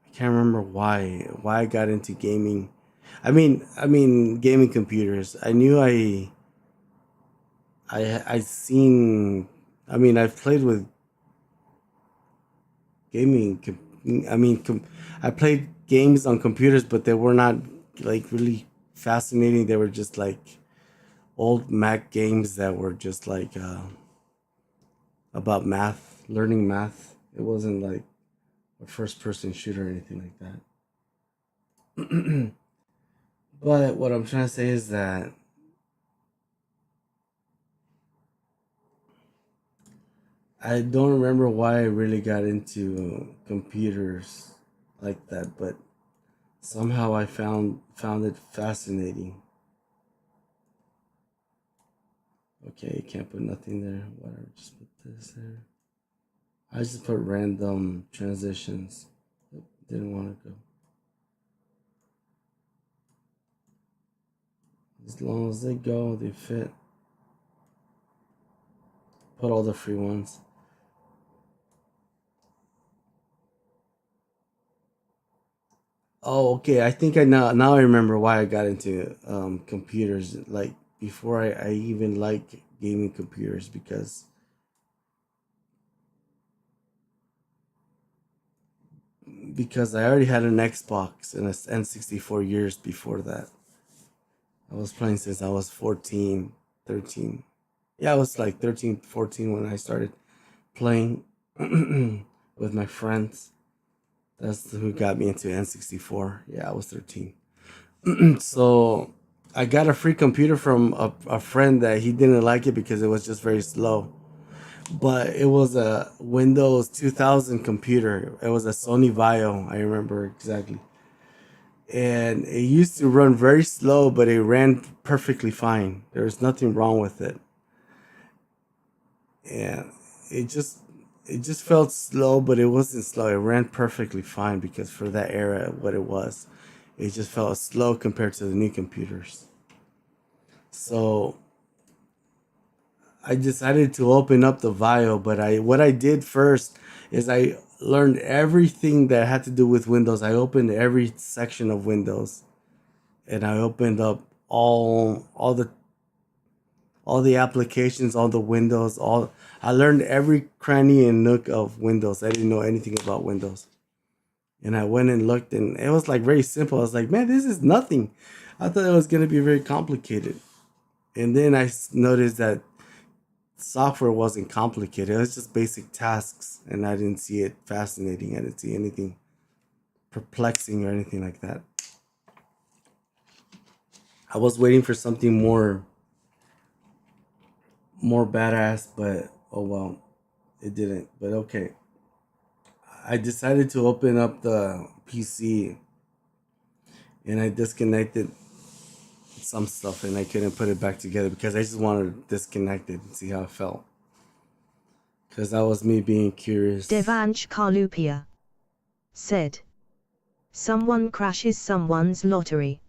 I can't remember why I got into gaming. I mean gaming computers. I knew I seen I've played with gaming I played games on computers, but they were not like really fascinating. They were just like old Mac games that were just like about math, learning math. It wasn't like a first person shooter or anything like that. But what I'm trying to say is that I don't remember why I really got into computers like that, but somehow I found it fascinating. Okay, you can't put nothing there. Whatever, just put this there. I just put random transitions. Didn't want to go. As long as they go, they fit. Put all the free ones. Oh, okay. I think I now I remember why I got into computers. Like before I even liked gaming computers, because I already had an Xbox and an N64 years before that. I was playing since I was 14, 13. Yeah, I was like 13, 14 when I started playing with my friends. That's who got me into N64. Yeah, I was 13. So I got a free computer from a friend that he didn't like it because it was just very slow. But it was a Windows 2000 computer. It was a Sony Vaio. I remember exactly. And it used to run very slow, but it ran perfectly fine. There was nothing wrong with it. And it just felt slow, but it wasn't slow. It ran perfectly fine because for that era, what it was, it just felt slow compared to the new computers. So I decided to open up the Vaio, but what I did first is I learned everything that had to do with Windows. I opened every section of Windows, and I opened up all the applications, all the Windows, all I learned every cranny and nook of Windows. I didn't know anything about Windows. And I went and looked, and it was like very simple. I was like, man, this is nothing. I thought it was going to be very complicated. And then I noticed that software wasn't complicated. It was just basic tasks, and I didn't see it fascinating. I didn't see anything perplexing or anything like that. I was waiting for something more badass, but oh well, it didn't. But okay. I decided to open up the PC, and I disconnected some stuff, and I couldn't put it back together because I just wanted to disconnect it and see how it felt. Because that was me being curious. Devansh Karlupia said, someone crashes someone's lottery.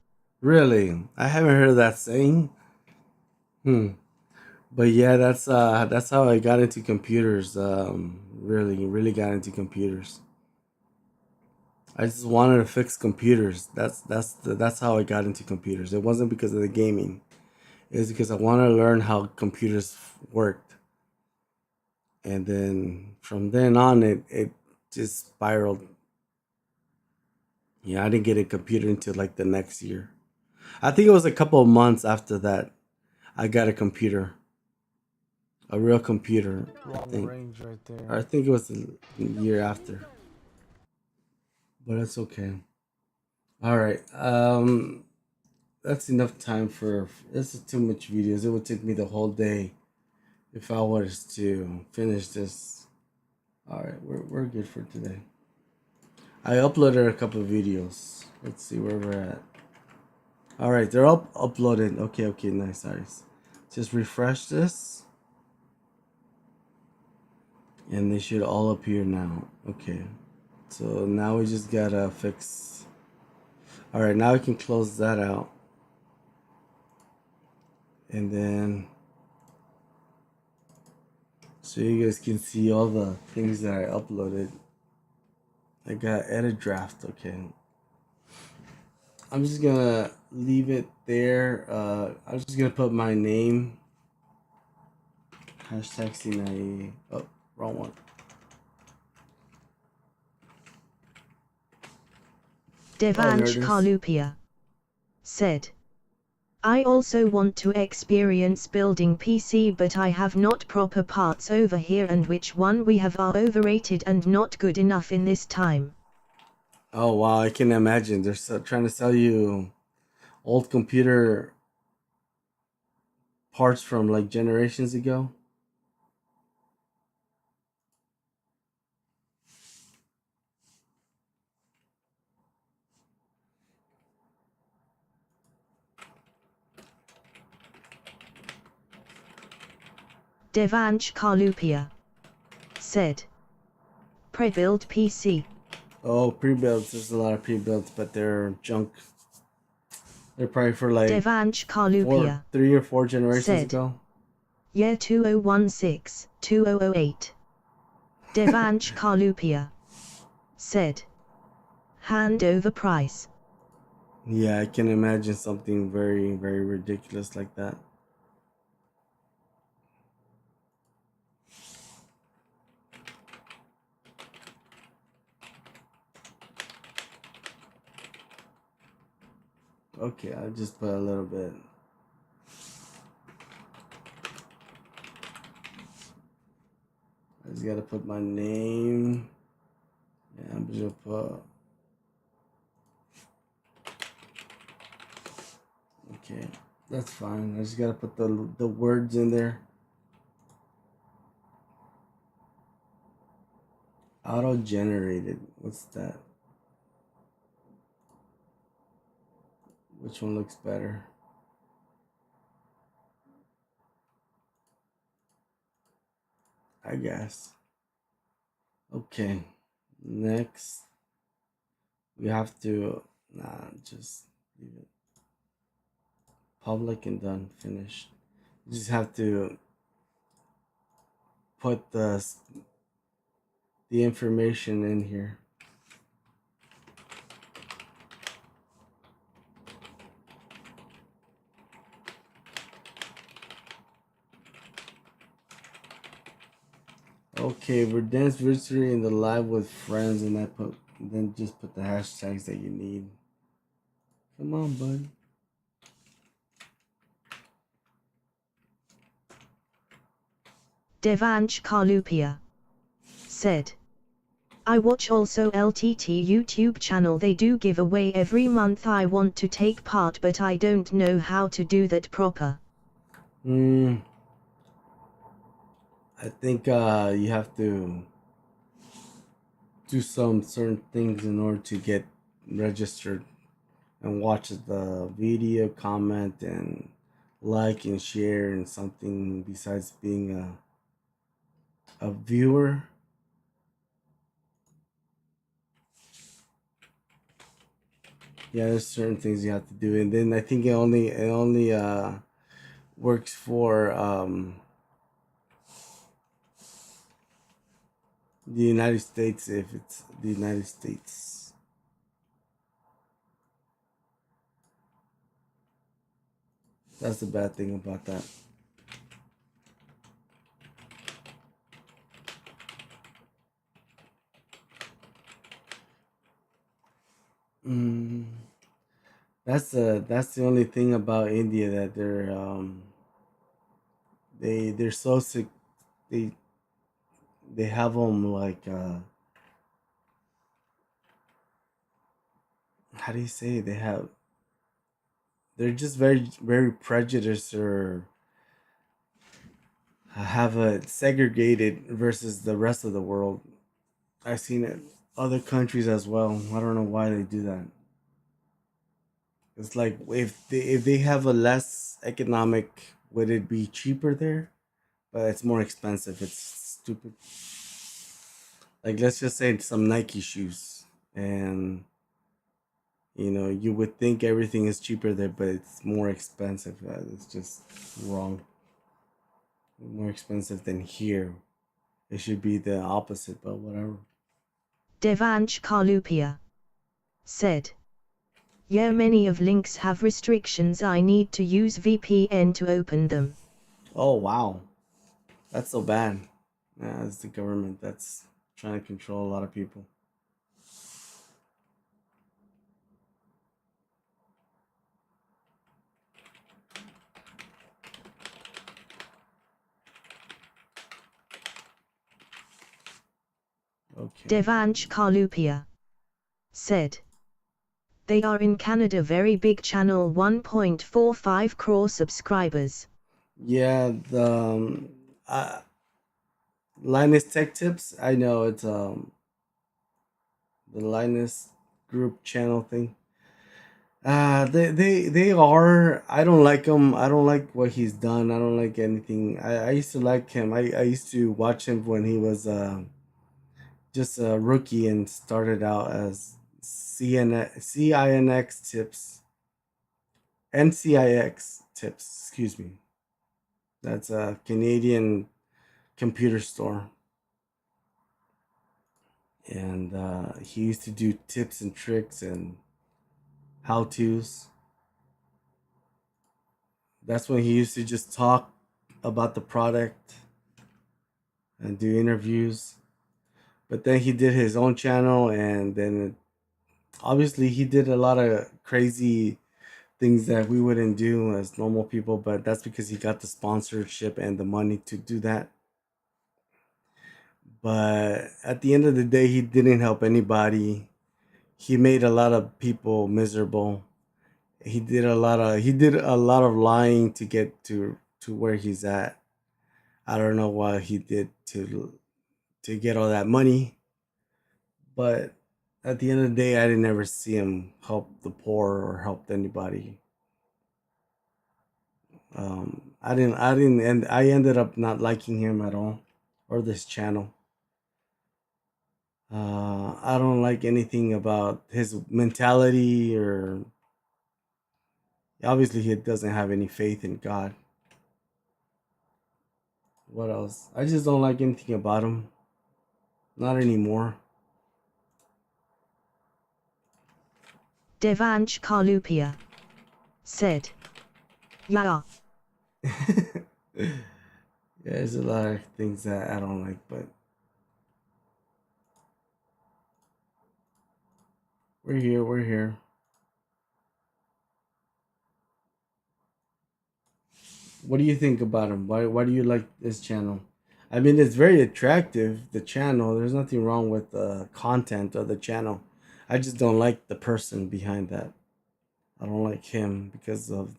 Really? I haven't heard that saying. But yeah, that's how I got into computers. Really got into computers. I just wanted to fix computers. That's how I got into computers. It wasn't because of the gaming. It was because I wanted to learn how computers worked. And then from then on, it just spiraled. Yeah, I didn't get a computer until like the next year. I think it was a couple of months after that I got a computer. A real computer, I think. Range right there. I think it was the year after. But it's okay. All right. That's enough time for. This is too much videos. It would take me the whole day if I was to finish this. Alright, we're good for today. I uploaded a couple of videos. Let's see where we're at. Alright, they're uploaded. Okay, nice. Just refresh this. And they should all appear now. Okay. So now we just gotta fix. Alright, now we can close that out. And then so you guys can see all the things that I uploaded. I got edit draft, okay. I'm just gonna leave it there. I'm just gonna put my name. Hashtag C9E. Oh, wrong one. Devansh Karlupia said, I also want to experience building PC, but I have not proper parts over here, and which one we have are overrated and not good enough in this time. Oh wow, I can imagine. They're trying to sell you old computer parts from like generations ago. Devansh Karlupia said, pre-built PC. Oh, pre-builds. There's a lot of pre-builds, but they're junk. They're probably for like Devansh Karlupia 3 or 4 generations said, ago. Year 2016, 2008. Devansh Karlupia said, hand over price. Yeah, I can imagine something very, very ridiculous like that. Okay, I'll just put a little bit. I just gotta put my name. Yeah, I'm just gonna put. Okay, that's fine. I just gotta put the words in there. Auto-generated. What's that? Which one looks better? I guess. Okay. Next. We have to... Nah, just leave it. Public and done. Finished. You just have to put the information in here. Okay, Verdansk virtually in the live with friends, and then just put the hashtags that you need. Come on, bud. Devansh Karlupia said, I watch also LTT YouTube channel. They do give away every month. I want to take part, but I don't know how to do that proper. I think you have to do some certain things in order to get registered and watch the video, comment, and like and share, and something besides being a viewer. Yeah, there's certain things you have to do, and then I think it only works for the United States, if it's the United States. That's the bad thing about that. That's the only thing about India, that they're so sick. They have them like how do you say it? They're just very, very prejudiced, or have it segregated versus the rest of the world. I've seen it other countries as well. I don't know why they do that. It's like if they have a less economic, would it be cheaper there? But it's more expensive. It's stupid. Like let's just say some Nike shoes, and you would think everything is cheaper there, but it's more expensive. It's just wrong. More expensive than here. It should be the opposite, but whatever. Devansh Karlupia said, yeah, many of links have restrictions. I need to use VPN to open them. Oh, wow. That's so bad. Yeah, it's the government that's trying to control a lot of people. Okay. Devansh Karlupia said, they are in Canada, very big channel, 1.45 crore subscribers. Yeah, the Linus Tech Tips. I know it's the Linus group channel thing. They are. I don't like him. I don't like what he's done. I don't like anything. I used to like him. I used to watch him when he was just a rookie and started out as CINX tips. NCIX tips. Excuse me. That's a Canadian computer store. And he used to do tips and tricks and how-tos. That's when he used to just talk about the product and do interviews. But then he did his own channel, and then obviously he did a lot of crazy things that we wouldn't do as normal people, but that's because he got the sponsorship and the money to do that. But at the end of the day, he didn't help anybody. He made a lot of people miserable. He did a lot of lying to get to where he's at. I don't know what he did to get all that money, but at the end of the day, I didn't ever see him help the poor or help anybody. And I ended up not liking him at all, or this channel. I don't like anything about his mentality, or obviously he doesn't have any faith in God. What else? I just don't like anything about him. Not anymore. Devansh Karlupia said, yeah. Yeah, there's a lot of things that I don't like, but we're here. What do you think about him? Why do you like this channel? I mean, it's very attractive, the channel. There's nothing wrong with the content of the channel. I just don't like the person behind that. I don't like him because of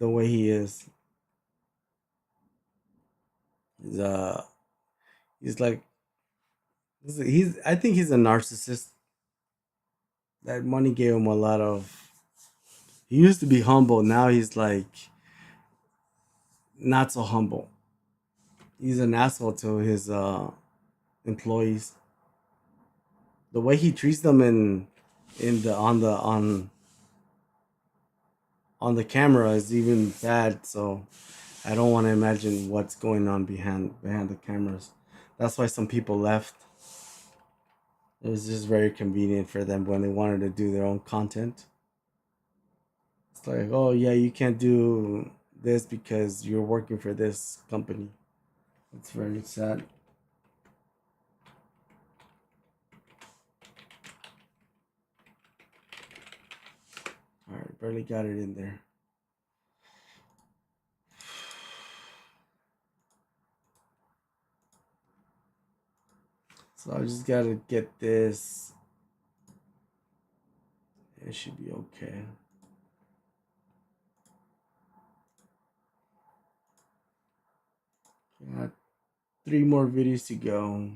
the way he is. He's like I think he's a narcissist. That money gave him a lot of. He used to be humble. Now he's like not so humble. He's an asshole to his employees. The way he treats them in the on the camera is even bad. So I don't want to imagine what's going on behind the cameras. That's why some people left. It was just very convenient for them when they wanted to do their own content. It's like, oh yeah, you can't do this because you're working for this company. It's very sad. All right, barely got it in there. So I just gotta get this. It should be okay. Got 3 more videos to go.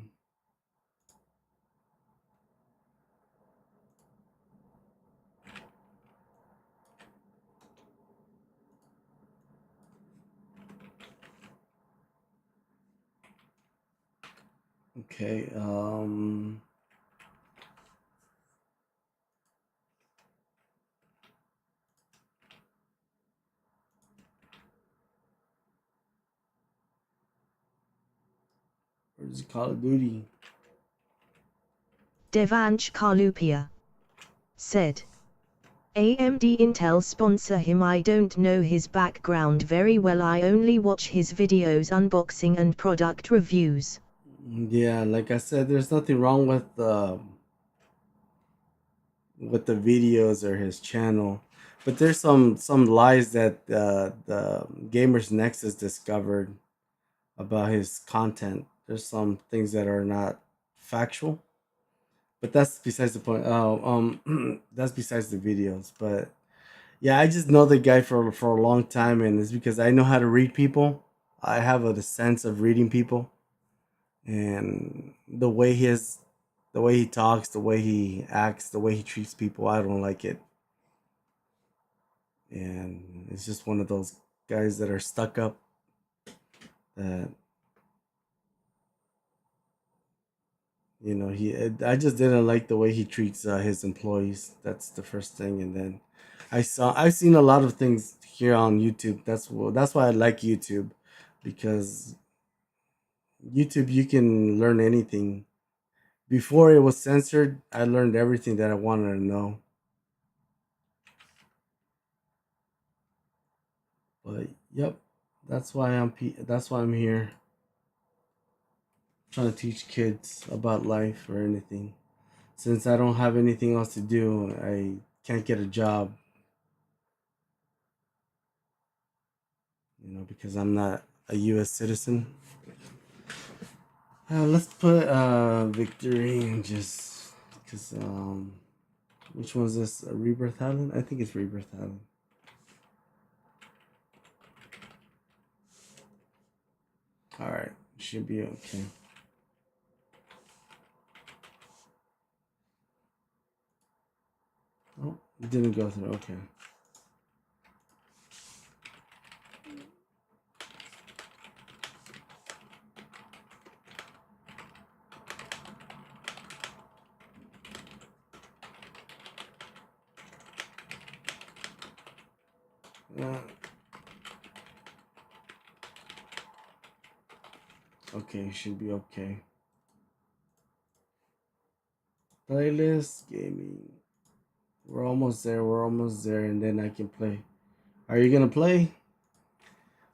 Okay. Where's Call of Duty? Devansh Karlupia said, AMD Intel sponsor him. I don't know his background very well. I only watch his videos, unboxing and product reviews. Yeah, like I said, there's nothing wrong with the videos or his channel, but there's some lies that the Gamers Nexus discovered about his content. There's some things that are not factual, but that's besides the point. That's besides the videos. But yeah, I just know the guy for a long time, and it's because I know how to read people. I have a sense of reading people, and the way he talks, the way he acts, the way he treats people, I don't like it. And it's just one of those guys that are stuck up. That I just didn't like the way he treats his employees. That's the first thing, and then I've seen a lot of things here on YouTube. That's why I like YouTube, because YouTube you can learn anything. Before it was censored, I learned everything that I wanted to know. But yep, that's why I'm here, trying to teach kids about life or anything. Since I don't have anything else to do, I can't get a job. Because I'm not a U.S. citizen. Let's put victory and just because which one's this? Rebirth Island? I think it's Rebirth Island. All right, should be okay. Oh, it didn't go through. Okay. Okay, should be okay. Playlist gaming. We're almost there. And then I can play. Are you gonna play?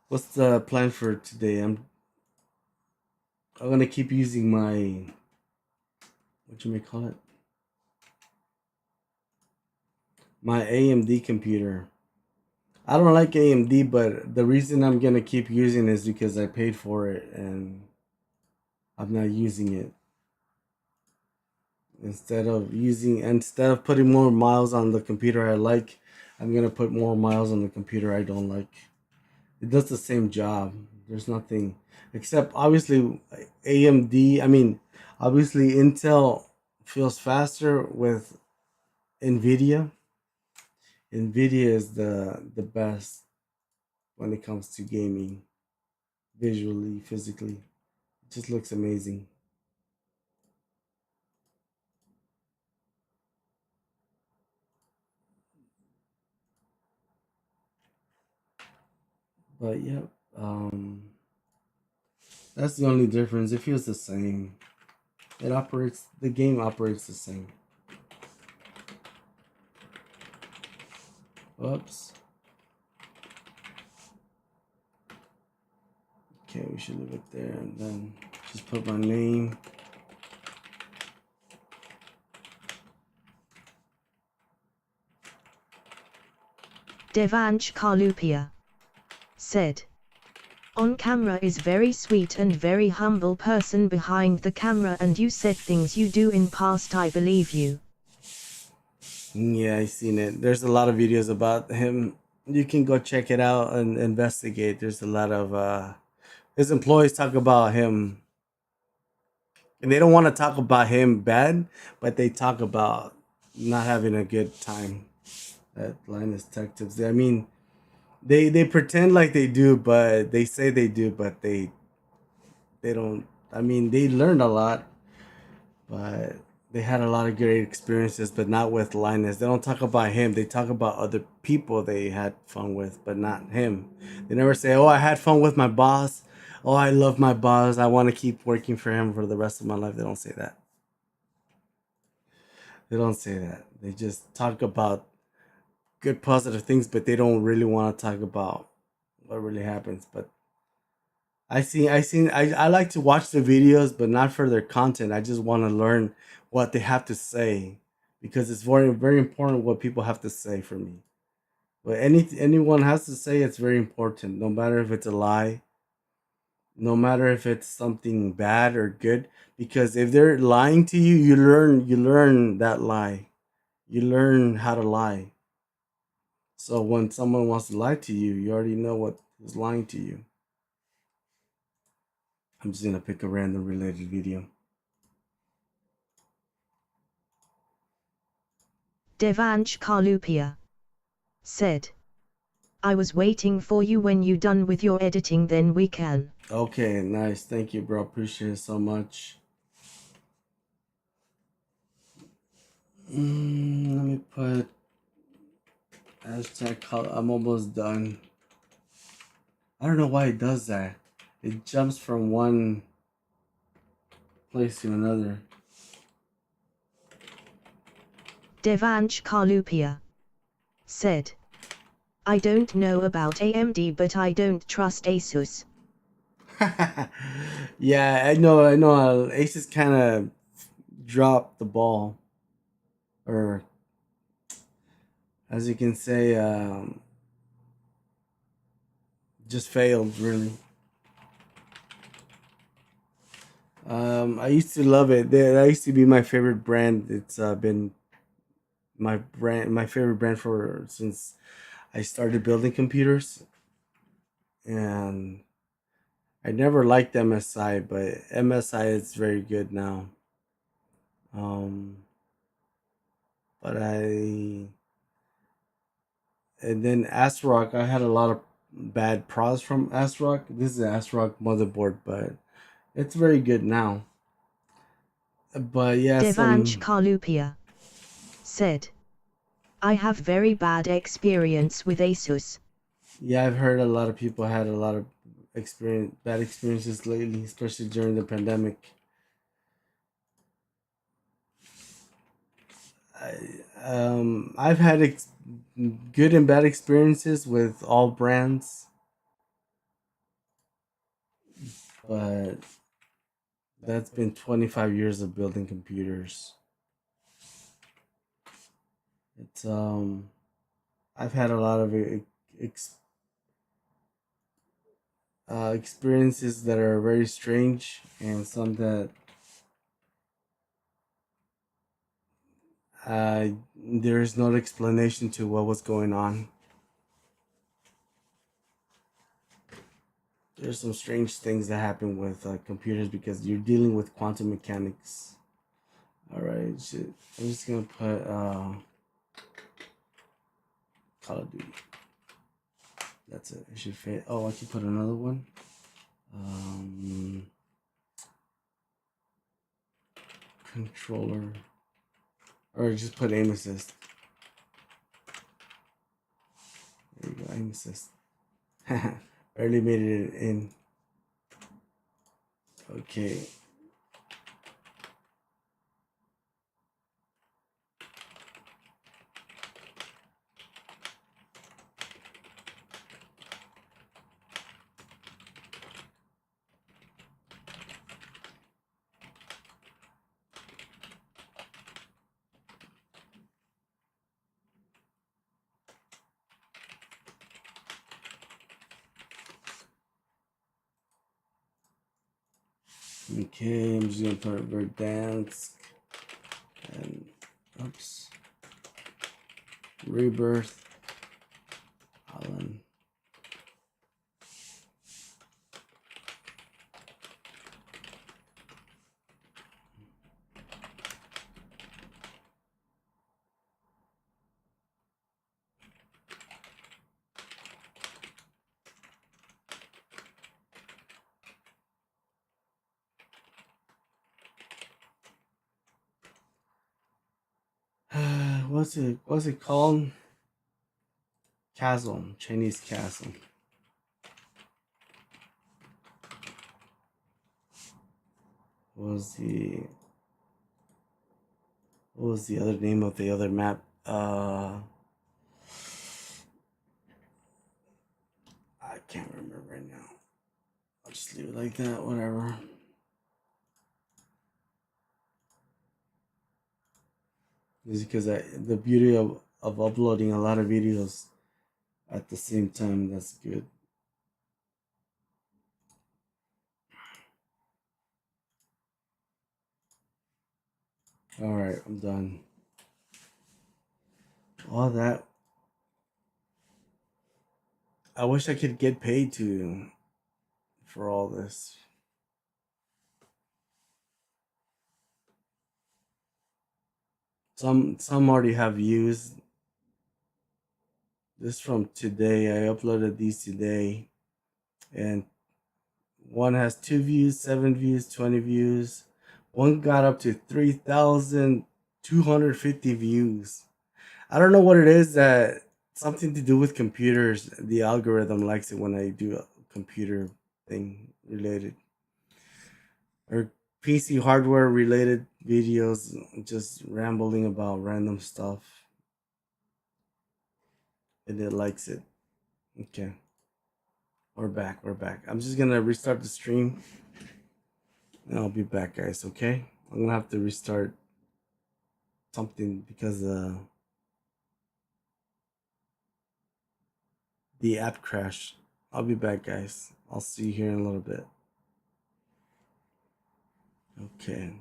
What's the plan for today? I'm gonna keep using my, what you may call it, my AMD computer. I don't like AMD, but the reason I'm gonna keep using it is because I paid for it and I'm not using it. Instead of putting more miles on the computer I like, I'm gonna put more miles on the computer I don't like. It does the same job. There's nothing except obviously AMD. I mean, obviously Intel feels faster with Nvidia. Nvidia is the best when it comes to gaming, visually, physically. It just looks amazing. But yeah, that's the only difference. It feels the same. The game operates the same. Oops. Okay, we should leave it there and then just put my name. Devansh Karlupia said, on camera is very sweet and very humble person behind the camera, and you said things you do in past, I believe you. Yeah, I seen it. There's a lot of videos about him. You can go check it out and investigate. There's a lot of his employees talk about him. And they don't want to talk about him bad, but they talk about not having a good time at Linus Tech Tips. I mean, they pretend like they do, but they say they do, but they don't I mean, they learned a lot, but they had a lot of great experiences, but not with Linus. They don't talk about him. They talk about other people they had fun with, but not him. They never say, "Oh, I had fun with my boss. Oh, I love my boss. I want to keep working for him for the rest of my life." They don't say that. They don't say that. They just talk about good positive things, but they don't really want to talk about what really happens. But I like to watch the videos, but not for their content. I just want to learn what they have to say, because it's very, very important what people have to say for me. But anyone has to say, it's very important, no matter if it's a lie, no matter if it's something bad or good. Because if they're lying to you, you learn that lie. You learn how to lie. So when someone wants to lie to you, you already know what is lying to you. I'm just gonna pick a random related video. Devansh Karlupia said, I was waiting for you. When you done with your editing, then we can. Okay, nice. Thank you, bro. Appreciate it so much. Let me put hashtag call. I'm almost done. I don't know why it does that. It jumps from one place to another. Devansh Karlupia said, I don't know about AMD, but I don't trust Asus. Yeah, I know. Aces kind of dropped the ball, or as you can say, just failed really. I used to love it. That used to be my favorite brand. It's been my favorite brand for since I started building computers, and I never liked MSI, but MSI is very good now. But and then ASRock, I had a lot of bad pros from ASRock. This is an ASRock motherboard, but it's very good now. But yeah, Devansh Karlupia said, I have very bad experience with Asus. Yeah, I've heard a lot of people had a lot of bad experiences lately, especially during the pandemic. I've had good and bad experiences with all brands, but that's been 25 years of building computers. It's I've had a lot of experiences that are very strange, and some that there is no explanation to what was going on. There's some strange things that happen with computers because you're dealing with quantum mechanics. All right, shit. I'm just gonna put Call of Duty. That's it. It should fit. Oh, I can put another one. Controller, or just put aim assist. There you go, aim assist. Barely made it in. Okay. Okay, I'm just gonna put Verdansk and oops, Rebirth, Alan. What's it called? Chasm, Chinese chasm. What was the other name of the other map? I can't remember right now. I'll just leave it like that, whatever. Just because the beauty of uploading a lot of videos at the same time, that's good. All right, I'm done. All that. I wish I could get paid for all this. Some already have views. This from today. I uploaded these today, and one has 2 views, 7 views, 20 views. One got up to 3,250 views. I don't know what it is, that something to do with computers. The algorithm likes it when I do a computer thing related, or PC hardware related videos, just rambling about random stuff. And it likes it. Okay. We're back. I'm just gonna restart the stream. And I'll be back, guys, okay? I'm gonna have to restart something because the app crashed. I'll be back, guys. I'll see you here in a little bit. Okay.